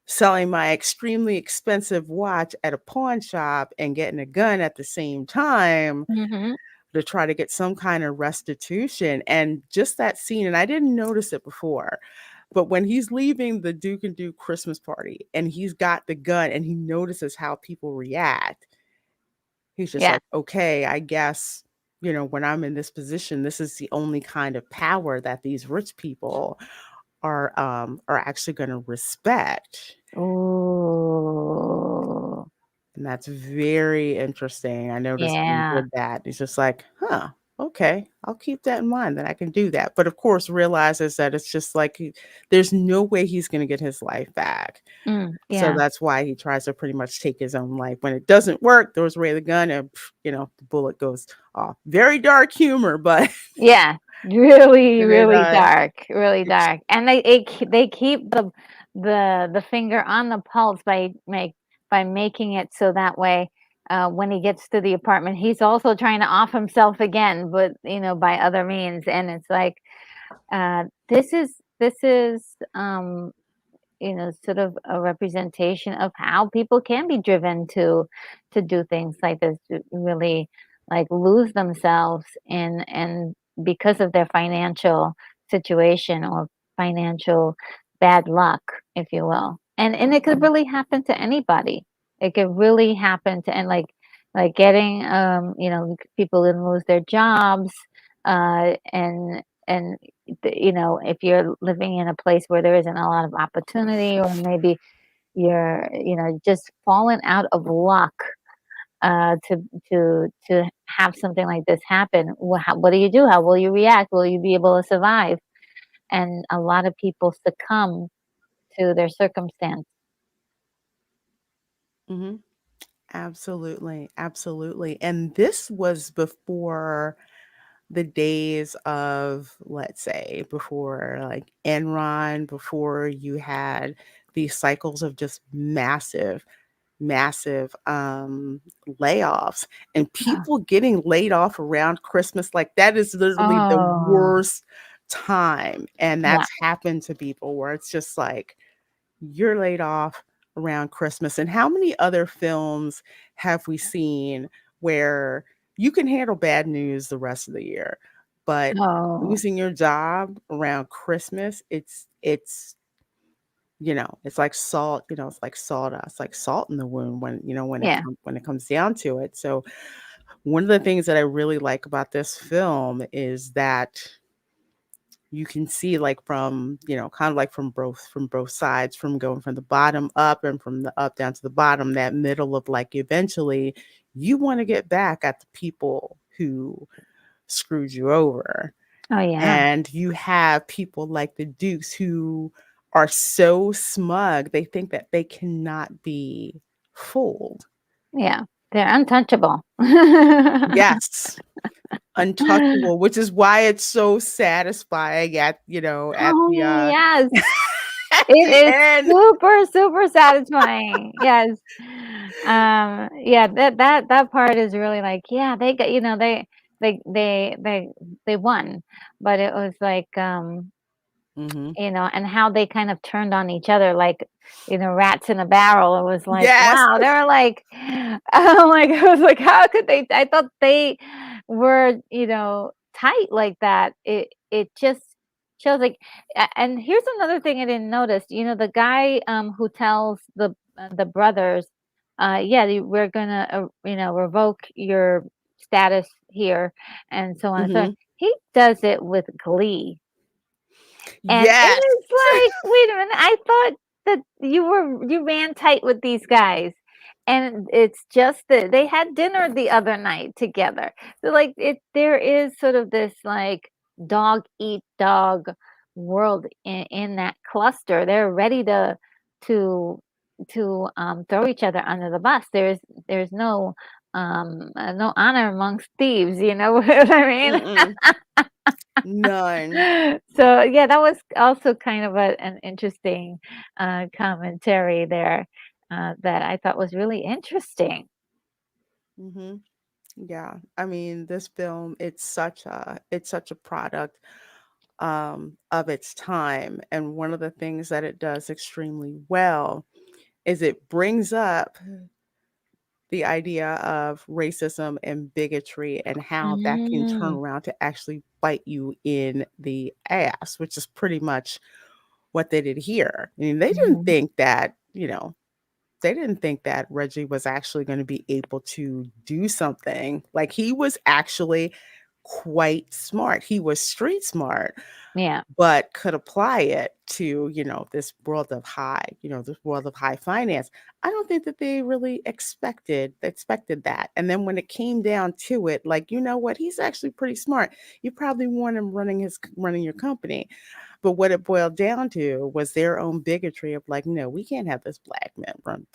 selling my extremely expensive watch at a pawn shop and getting a gun at the same time Mhm. to try to get some kind of restitution. And just that scene, and I didn't notice it before, but when he's leaving the Duke and Duke Christmas party and he's got the gun and he notices how people react, he's just Yeah. like, okay, I guess, when I'm in this position, this is the only kind of power that these rich people are actually going to respect. Ooh. And that's very interesting. I noticed when he Yeah. did that. He's just like, huh, okay, I'll keep that in mind that I can do that. But of course, realizes that it's just like there's no way he's going to get his life back. So Yeah. that's why he tries to pretty much take his own life. When it doesn't work, throws away the gun and, the bullet goes off. Very dark humor, but Yeah, really, it, really it's dark, and they keep the finger on the pulse by making it so that way, when he gets to the apartment, he's also trying to off himself again, but by other means. And it's like, this is sort of a representation of how people can be driven to do things like this, to really like lose themselves and because of their financial situation or financial bad luck, if you will. And it could really happen to anybody. It could really happen to, and like getting people can lose their jobs, and if you're living in a place where there isn't a lot of opportunity, or maybe you're, just fallen out of luck, to have something like this happen. What do you do? How will you react? Will you be able to survive? And a lot of people succumb to their circumstance. Hmm. Absolutely, absolutely. And this was before the days of, let's say, before like Enron, before you had these cycles of just massive, massive layoffs and Yeah. people getting laid off around Christmas. Like that is literally the Oh, worst time. And yeah. that's happened to people where it's just like, you're laid off around Christmas. And how many other films have we seen where you can handle bad news the rest of the year, but Oh, losing your job around Christmas, it's it's like salt, it's like sawdust, like salt in the wound when yeah. when it comes down to it. So one of the things that I really like about this film is that you can see like from kind of like from both sides, from going from the bottom up and from the up down to the bottom, that middle of like eventually you want to get back at the people who screwed you over. Oh, yeah. And you have people like the Dukes who are so smug they think that they cannot be fooled. Yeah. They're untouchable. Yes, untouchable, which is why it's so satisfying at at Oh, the yes. at It the is end. super, super satisfying. Yes. Yeah, that part is really like, yeah, they got, they won. But it was like, Mhm. and how they kind of turned on each other like, rats in a barrel. It was like, Yes. wow, they were like, oh my God, I was like, how could they? I thought they were, tight like that. It just shows like, and here's another thing I didn't notice. The guy who tells the brothers, yeah, we're gonna, revoke your status here, and so on and so on. Mhm. He does it with glee. And it Yes. is like, "Wait a minute, I thought that you ran tight with these guys." And it's just that they had dinner the other night together. So, like, there is sort of this, like, dog eat dog world in that cluster. They're ready to throw each other under the bus. There's no honor amongst thieves, you know what I mean? Mm-mm. None. So yeah, that was also kind of an interesting commentary there, that I thought was really interesting. Mhm. Yeah. I mean, this film, it's such a product of its time, and one of the things that it does extremely well is it brings up the idea of racism and bigotry and how that can turn Mm, around to actually bite you in the ass, which is pretty much what they did here. I mean, mhm. they didn't think that Reggie was actually going to be able to do something. Like he was actually quite smart. He was street smart, Yeah, but could apply it to, this world of high finance. I don't think that they really expected that. And then when it came down to it, like, you know what, he's actually pretty smart. You probably want him running your company. But what it boiled down to was their own bigotry of like, no, we can't have this black man run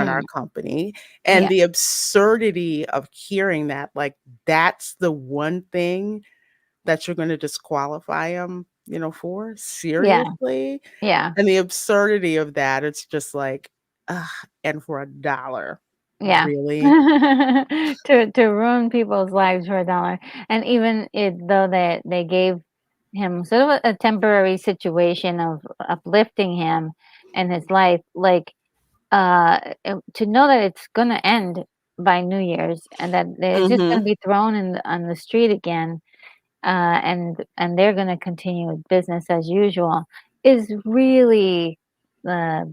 our mm, company. And yeah, the absurdity of hearing that, like, that's the one thing that you're gonna disqualify him, for? yeah, Seriously? yeah. And the absurdity of that, it's just like, ugh, and for $1. Yeah. Really? To ruin people's lives for a dollar. And even though they gave him sort of a temporary situation of uplifting him and his life, like to know that it's gonna end by New Year's and that they're just gonna Mhm. be thrown on the street again, and they're gonna continue with business as usual is really uh,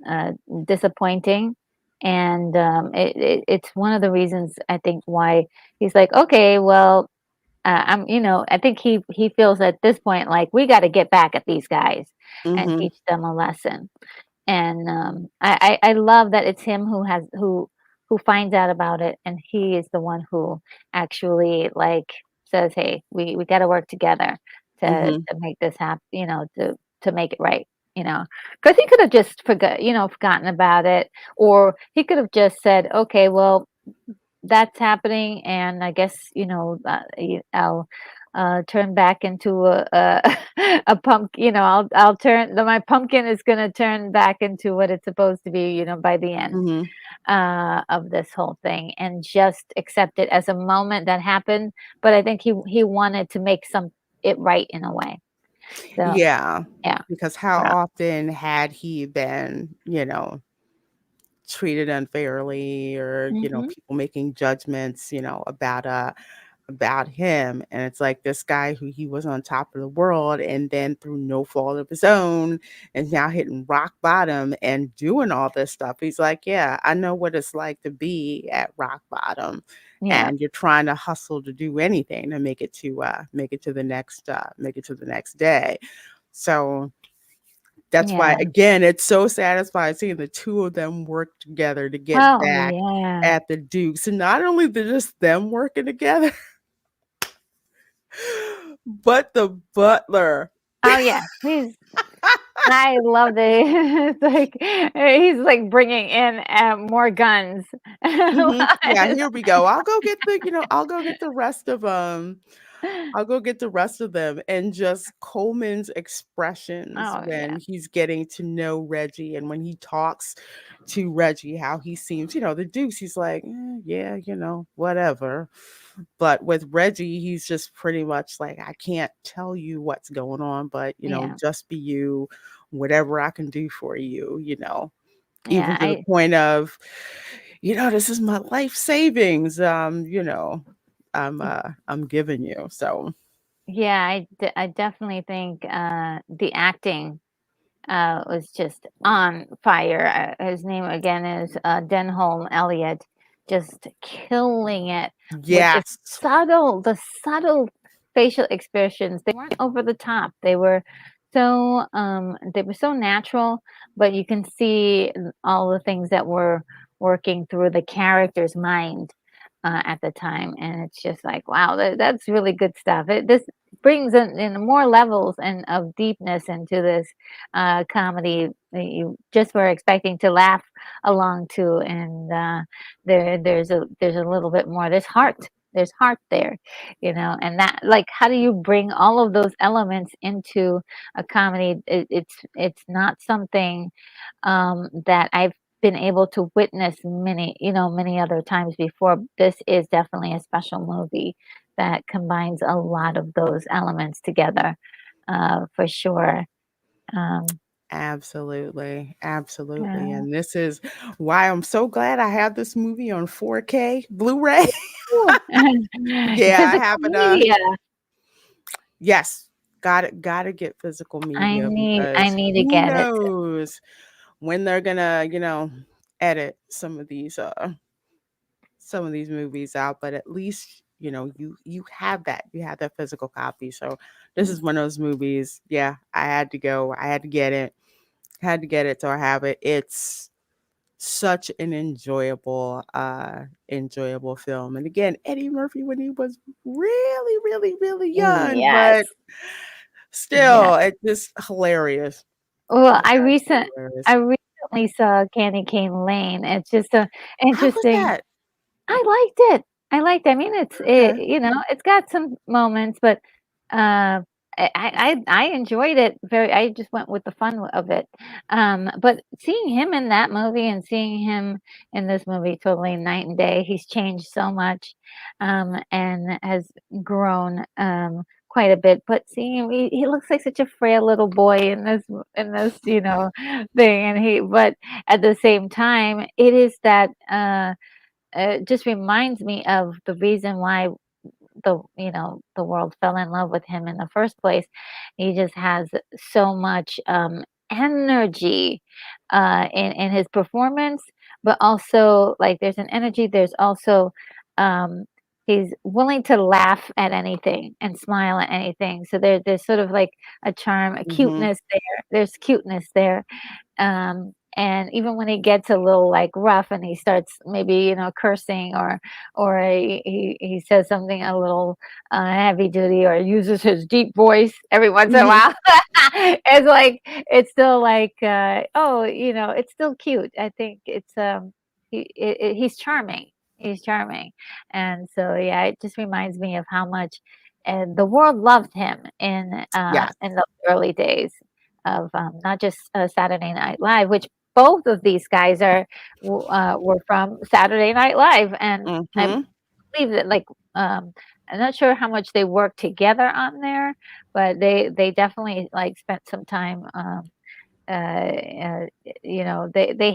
uh, disappointing. And it's one of the reasons I think why he's like, okay, well, I think he feels at this point like we got to get back at these guys and Mhm. teach them a lesson. And I love that it's him who finds out about it, and he is the one who actually like says, "Hey, we got to work together Mhm. to make this happen, to make it right." Because he could have just forgotten about it, or he could have just said, "Okay, well, that's happening, and I guess I'll turn back into a a pumpkin. I'll turn my pumpkin is going to turn back into what it's supposed to be. By the end Mhm. of this whole thing, and just accept it as a moment that happened. But I think he wanted to make some it right in a way. So Yeah, yeah, because how wow. often had he been, treated unfairly or, Hmm. people making judgments, about him, and it's like this guy who he was on top of the world and then through no fault of his own is now hitting rock bottom and doing all this stuff. He's like, "Yeah, I know what it's like to be at rock bottom." Yeah, And you're trying to hustle to do anything to make it to the next day. So that's why, yeah. again, it's so satisfying seeing the 2 of them work together to get Oh back yeah. at the Dukes, and not only the just them working together, but the butler. Oh yeah. I love that. It's like he's like bringing in more guns. Mhm. Yeah, here we go. I'll go get the rest of, I'll go get the rest of them, and just Coleman's expressions Oh when yeah, he's getting to know Reggie and when he talks to Reggie, how he seems, the Dukes, he's like, yeah, whatever." But with Reggie, he's just pretty much like, "I can't tell you what's going on, but, yeah, just be you, whatever I can do for you, even yeah. to the point of, this is my life savings, I'm giving you." So, Yeah, I definitely think the acting was just on fire. His name again is Denholm Elliott, just killing it with yes. the subtle facial expressions. They weren't over the top. They were so natural, but you can see all the things that were working through the character's mind at the time, and it's just like, wow, that's really good stuff. This brings in more levels and of deepness into this comedy that you just were expecting to laugh along to, and there's a little bit more. There's heart there, and that, like, how do you bring all of those elements into a comedy? It's not something that I've been able to witness many other times before. This is definitely a special movie that combines a lot of those elements together, for sure. Um, Absolutely, absolutely, uh, and this is why I'm so glad I have this movie on 4K Blu-ray. Ooh. Yeah, I Physical have it, media. yes, gotta get physical media I because need to who get it. knows when they're gonna, edit some of these movies out, but at least, you have that physical copy. So this Mm, is one of those movies, yeah, I had to go. I had to get it. Had to get it, so I have it. It's such an enjoyable film. And again, Eddie Murphy when he was really, really, really young, yes. but Yeah. still, it's just hilarious. Well, Just absolutely hilarious. I recently saw Candy Cane Lane. It's just a How was interesting. that? I liked it. I liked it. I mean, Okay. it's got some moments, but uh, I enjoyed it very. I just went with the fun of it. But seeing him in that movie and seeing him in this movie, totally night and day. He's changed so much, and has grown quite a bit. But seeing him, he looks like such a frail little boy in this thing, and but at the same time, it is that. It just reminds me of the reason why the world fell in love with him in the first place. He just has so much energy in his performance, but also like there's an energy. There's also um, he's willing to laugh at anything and smile at anything. So there's sort of like a charm, a Mhm. cuteness there. There's cuteness there, and even when he gets a little like rough and he starts maybe cursing or he says something a little heavy duty or uses his deep voice every once in a Mhm. while, it's still like oh, it's still cute. I think he's charming. He's charming. And so yeah, it just reminds me of how much the world loved him Yes. in the early days of not just Saturday Night Live, which both of these guys were from Saturday Night Live, and I Mhm. believe that I'm not sure how much they worked together on there, but they definitely like spent some time. They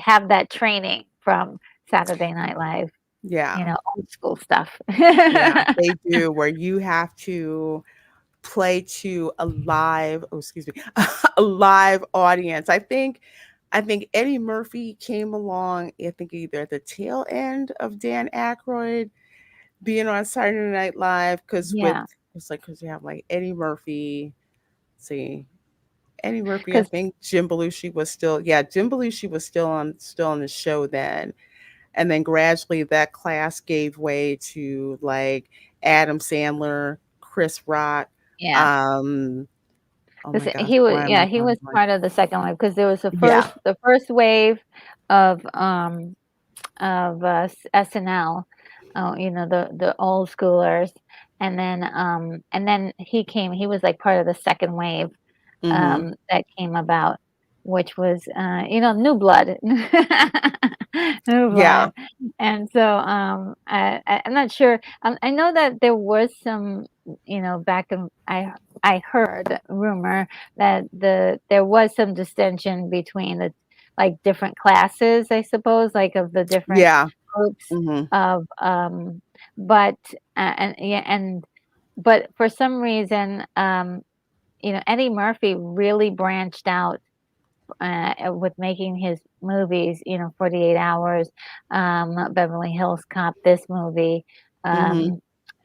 have that training from Saturday Night Live, Yeah. old school stuff. Yeah, they do, where you have to play to a live oh, excuse me, a live audience. I think Eddie Murphy came along, I think either at the tail end of Dan Aykroyd being on Saturday Night Live, because with Yeah, it's like because you have like Eddie Murphy, see, Eddie Murphy, I because think Jim Belushi was still, yeah, Jim Belushi was still on the show then. And then gradually that class gave way to like Adam Sandler, Chris Rock. yeah. Um, oh my 'Cause gosh, he was why am I yeah, he drawing was a blank? part of the second wave because there was Yeah, the first wave of, SNL, the old schoolers, and then he was, like, part of the second wave, mm-hmm, that came about, which was, new blood. New yeah, blood, and so, I'm not sure, I know that there was some, back in I heard rumor that there was some distinction between the like different classes, I suppose, like of the different yeah, groups mm-hmm, of but and yeah and but for some reason Eddie Murphy really branched out with making his movies, 48 Hours, Beverly Hills Cop, this movie, mm-hmm.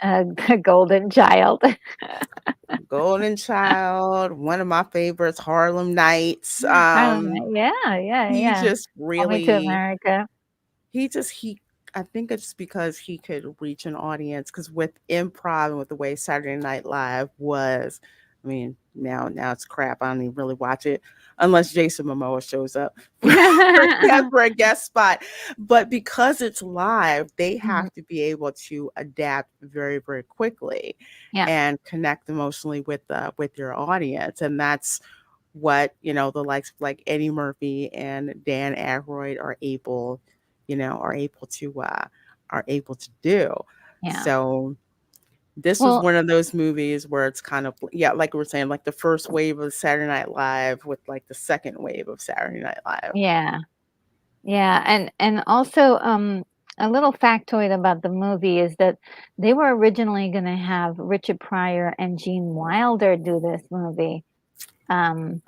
um, Golden Child. Golden Child, one of my favorites, Harlem Nights. Harlem Night, yeah, yeah, He yeah. just Coming to really America. he I think it's because he could reach an audience, because with improv and with the way Saturday Night Live was, I mean, now it's crap. I don't even really watch it unless Jason Momoa shows up for a guest spot. But because it's live, they Mhm. have to be able to adapt very, very quickly Yeah, and connect emotionally with your audience. And that's what, the likes of like Eddie Murphy and Dan Aykroyd are able to do. yeah. So this was Well, one of those movies where it's kind of, yeah, like we were saying, like the first wave of Saturday Night Live with like the second wave of Saturday Night Live. yeah, yeah, and also, a little factoid about the movie is that they were originally gonna have Richard Pryor and Gene Wilder do this movie, um,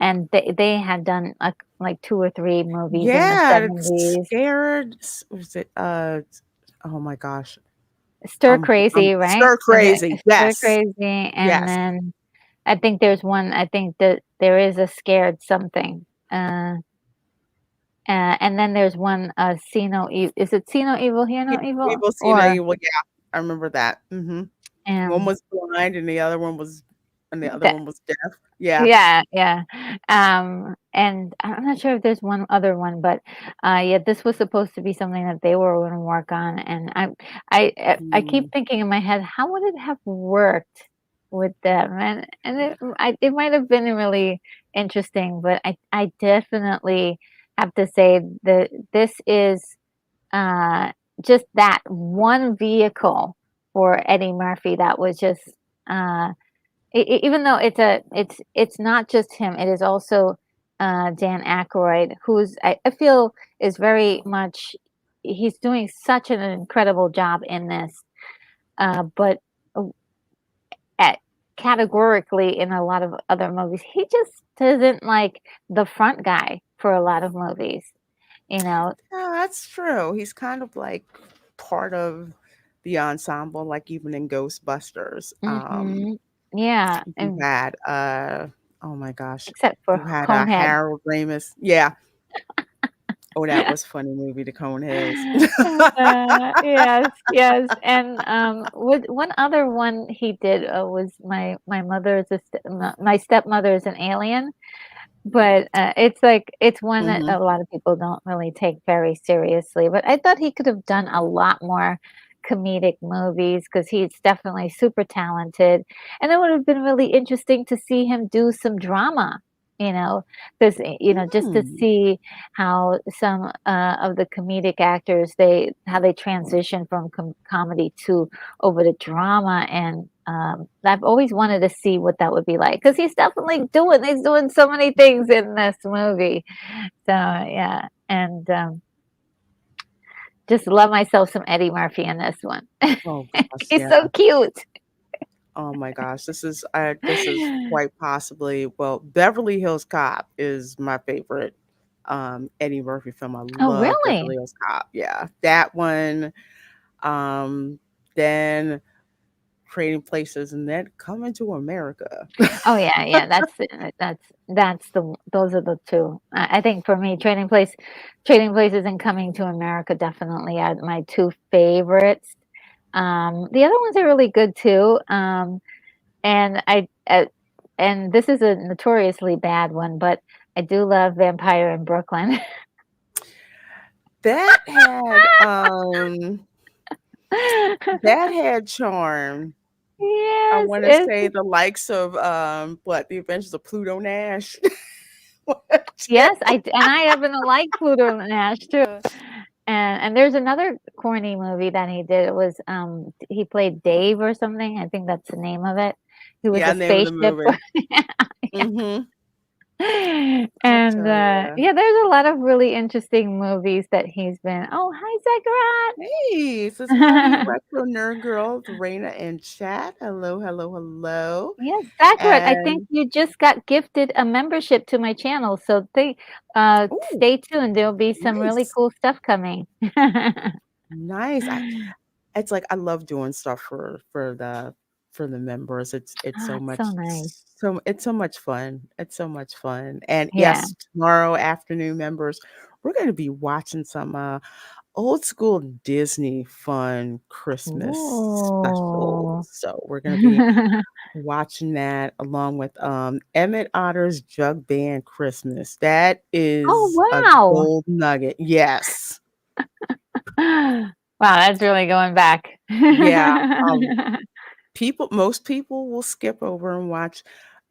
and they had done, like 2 or 3 movies in the Yeah, it's 70s. scared. Was it? Oh my gosh. Stir Crazy, right? Stir Okay, crazy. Stir Yes. Crazy, and Yes. then I think that there is a Scared Something, and then there's one, See No Evil. Is it See No Evil, Hear Yeah, No Evil? Evil Cena. Or, Well, yeah, I remember that. One um was blind, and the other that one was deaf. Yeah. yeah, yeah, and I'm not sure if there's one other one, but, yeah, this was supposed to be something that they were gonna work on, and I keep Mm. thinking in my head, "How would it have worked?" with them, and it might have been really interesting, but I definitely have to say that this is uh, just that one vehicle for Eddie Murphy that was just uh, even though it's not just him, it is also Dan Aykroyd, who's I feel is very much he's doing such an incredible job in this, but uh, at categorically in a lot of other movies, he just isn't like the front guy for a lot of movies, you know. Yeah, that's true. He's kind of like part of the ensemble, like even in Ghostbusters. Hmm. Yeah, You and had oh my gosh, except for you had Conehead. Harold Ramis. Yeah. Oh, that was funny movie, The Coneheads. Yes, yes, and, with one other one he did, was My Mother is a St My Stepmother is an Alien, but, it's like it's one that Hmm. a lot of people don't really take very seriously, but I thought he could have done a lot more comedic movies because he's definitely super talented, and it would have been really interesting to see him do some drama, you know, because just to Mm. see how some, of the comedic actors, how they transition from comedy to over to drama, and, I've always wanted to see what that would be like because he's doing so many things in this movie. So, yeah, and, just love myself some Eddie Murphy in this one. Oh gosh, He's yeah. so cute. Oh my gosh, this is quite possibly, well, Beverly Hills Cop is my favorite Eddie Murphy film. I Oh, love really? Beverly Hills Cop. Yeah, that one. Um, then Trading Places, and then Coming to America. Oh, yeah, yeah, that's those are the 2. I think for me, Trading Places and Coming to America definitely are my 2 favorites. The other ones are really good too, and and this is a notoriously bad one, but I do love Vampire in Brooklyn. That had that had charm. I Yes, want to say it's the likes of what, The Adventures of Pluto Nash. yes, and I happen to like Pluto Nash too. And there's another corny movie that he did. It was, he played Dave or something, I think that's the name of it. He was Yeah, a name of the spaceship. movie. Mhm. I And, tell ya. yeah, there's a lot of really interesting movies that he's been Oh, hi, Hey, this is Hobby Zachariah. Retro Nerd Girls, Reina in chat. Hello, hello, hello. Yes, Zachariah, I think And you just got gifted a membership to my channel, so oh, stay tuned, there'll be some really nice. cool stuff coming. Nice. It's like I love doing stuff for the members. It's Ah, so it's so much nice. it's so much fun. It's so much fun. And Yeah. yes, tomorrow afternoon members, we're going to be watching some old school Disney fun Christmas Ooh. specials. So we're going to be watching that along with Emmett Otter's Jug Band Christmas. That Oh, is a wow. gold nugget. Yes. Wow, that's really going back. Yeah. Um most people will skip over and watch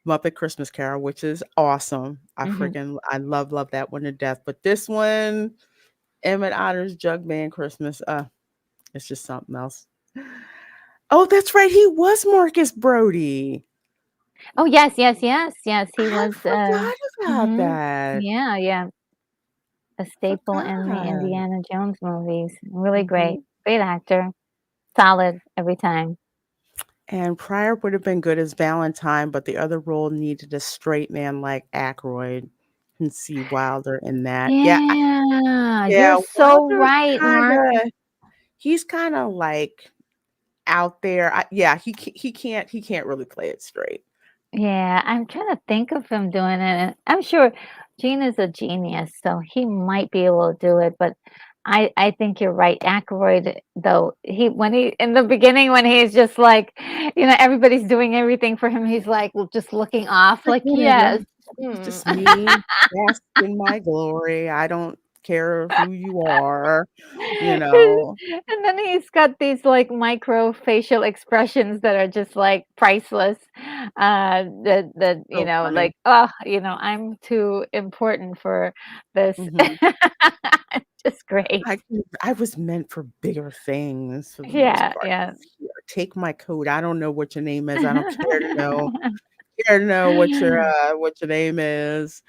Muppet Christmas Carol, which is awesome. Mhm. I love that one to death. But this one, Emmett Otter's Jug Band Christmas, it's just something else. Oh, that's right. He was Marcus Brody. Oh, yes, yes, yes, yes, he I was, forgot about mhm. that. Yeah, yeah, a staple in the Forgot. Indiana Jones movies. Really Mhm. great. Great actor. Solid every time. And Pryor would have been good as Valentine, but the other role needed a straight man like Aykroyd. Can see Wilder in that. Yeah, Yeah, you're so Wilder's right, Mark. kinda he's kinda like out there. Yeah, he can't really play it straight. Yeah, I'm trying to think of him doing it, and I'm sure Gene is a genius, so he might be able to do it, but I think you're right. Aykroyd, though, he in the beginning when he's just like, everybody's doing everything for him, he's like just looking off, Like, like, whatever. yes. It's Mm. just me bask in my glory. I don't care of who you are, you And know. then he's got these like micro facial expressions that are just like priceless. That So funny. like, oh, I'm too important for this. Mhm. Just great. I was meant for bigger things for the most Yeah, part. yeah. Here, take my coat. I don't know what your name is. I don't care to know. Care to know what your name is.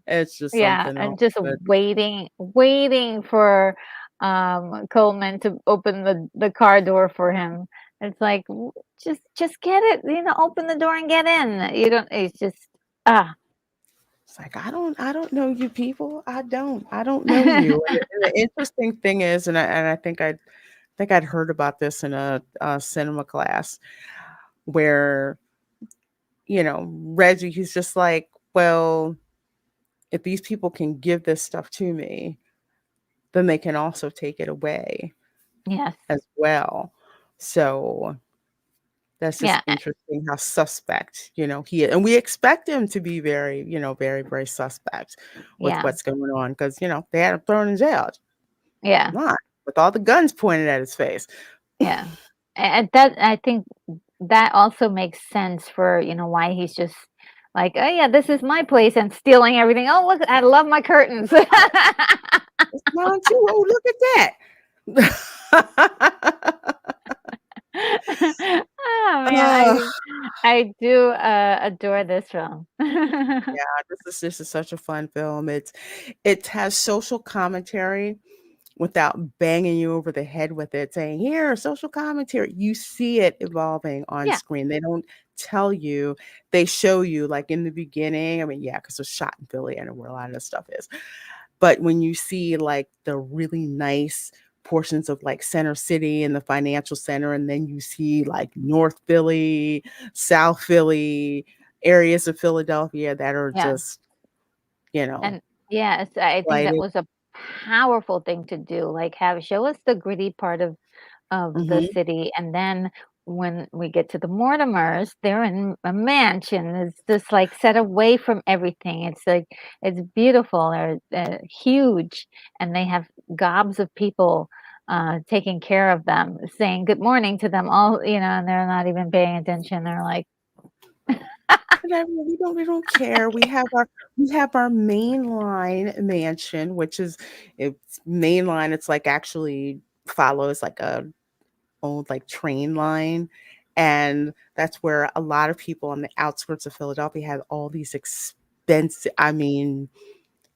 It's just Yeah, something and else, just but waiting for Coleman to open the car door for him. It's like, just get it, open the door and get in. You don't it's just ah. it's like, I don't know you people. I don't know you. And the interesting thing is, and I think I'd heard about this in a cinema class where, Reggie, he's just like, well, if these people can give this stuff to me, then they can also take it away Yes. as well. So that's just Yeah, interesting how suspect, he is. And we expect him to be very, very, very suspect with yeah, what's going on because, they had him thrown in jail. yeah, Not with all the guns pointed at his face. yeah. And that I think that also makes sense for, why he's just like, "Oh, yeah, this is my place," and stealing everything. "Oh, look, I love my curtains." It's mine too. Oh, look at that. Oh, man, uh, I do, adore this film. yeah, this is such a fun film. It has social commentary without banging you over the head with it, saying, "Here, social commentary." You see it evolving on Yeah, screen. They don't tell you, they show you, like, in the beginning. I mean, yeah, because it's shot in Philly, I know where a lot of this stuff is. But when you see, like, the really nice portions of, like, Center City and the financial center, and then you see, like, North Philly, South Philly, areas of Philadelphia that are yeah. just, you know, And yes, I think that lighted. was a powerful thing to do, like, have show us the gritty part of the Mhm. city, and then when we get to the Mortimers, they're in a mansion. It's just, like, set away from everything. It's, like, it's beautiful. They're, huge, and they have gobs of people, taking care of them, saying good morning to them all, and they're not even paying attention. They're like Whatever, we don't care. We have our mainline mansion, which is it's mainline, it's like actually follows like a old like train line. And that's where a lot of people on the outskirts of Philadelphia have all these expensive, I mean,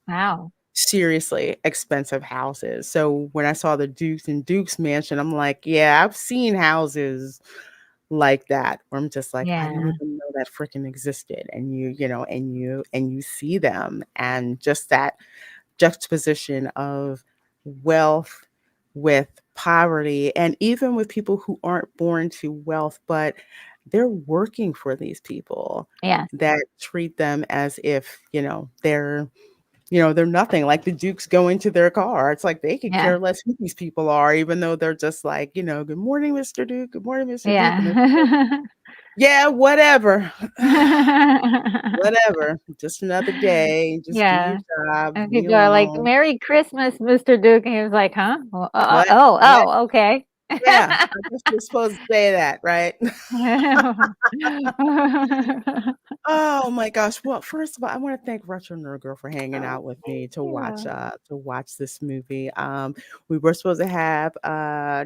wow. seriously expensive houses. So when I saw the Dukes and Dukes mansion, I'm like, yeah, I've seen houses like that where I'm just like, I didn't Yeah, even know that freaking existed. And you see them and just that juxtaposition of wealth with poverty and even with people who aren't born to wealth, but they're working for these people yes, that treat them as if, they're nothing. Like the Dukes go into their car. It's like they could yeah, care less who these people are, even though they're just like, good morning, Mr. Duke. Good morning, Mr. Duke. And yeah. yeah, whatever. Whatever. Just another day. Just do your Yeah, job. and Leave me people are like, alone. "Merry Christmas, Mr. Duke," and he was like, "Huh? What? Oh, What? oh, okay." Yeah. I guess you're supposed to say that, right? Oh my gosh. Well, first of all, I want to thank Retro Nerd Girl for hanging Oh, out with thank me you. to watch this movie. We were supposed to have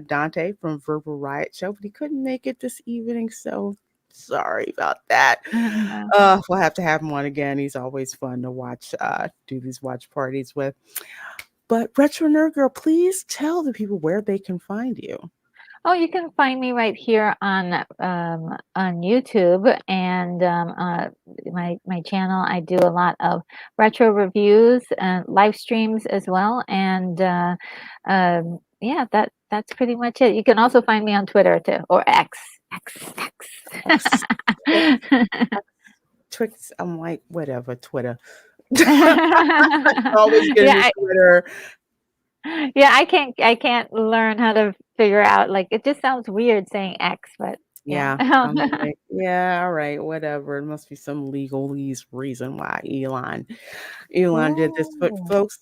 Dante from Verbal Riot Show, but he couldn't make it this evening, so sorry about that. No. We'll have to have him on again. He's always fun to watch, do these watch parties with. But Retro Nerd Girl, please tell the people where they can find you. Oh, you can find me right here on YouTube and my channel. I do a lot of retro reviews and live streams as well. And yeah, that's pretty much it. You can also find me on Twitter too, or X. X, Twix, X, Twix. I'm like, whatever, Twitter. Always getting Yeah, this Twitter. yeah. I can't learn how to figure out. Like it just sounds weird saying X, but yeah. Yeah. I'm like, yeah, all right, whatever. It must be some legalese reason why Elon did this. But Ooh. folks,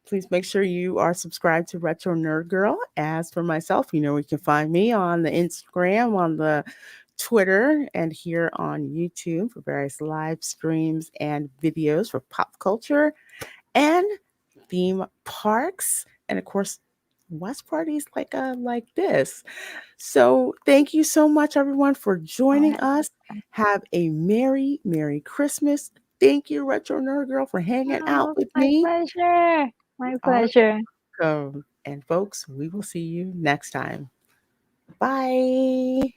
please make sure you are subscribed to Retro Nerd Girl. As for myself, you know, you can find me on the Instagram, on the Twitter, and here on YouTube for various live streams and videos for pop culture and theme parks, and of course, watch parties like this. So thank you so much, everyone, for joining us. Have a Merry Christmas. Thank you, Retro Nerd Girl, for hanging out Oh, with my me. pleasure. My You are pleasure. welcome. And folks, we will see you next time. Bye.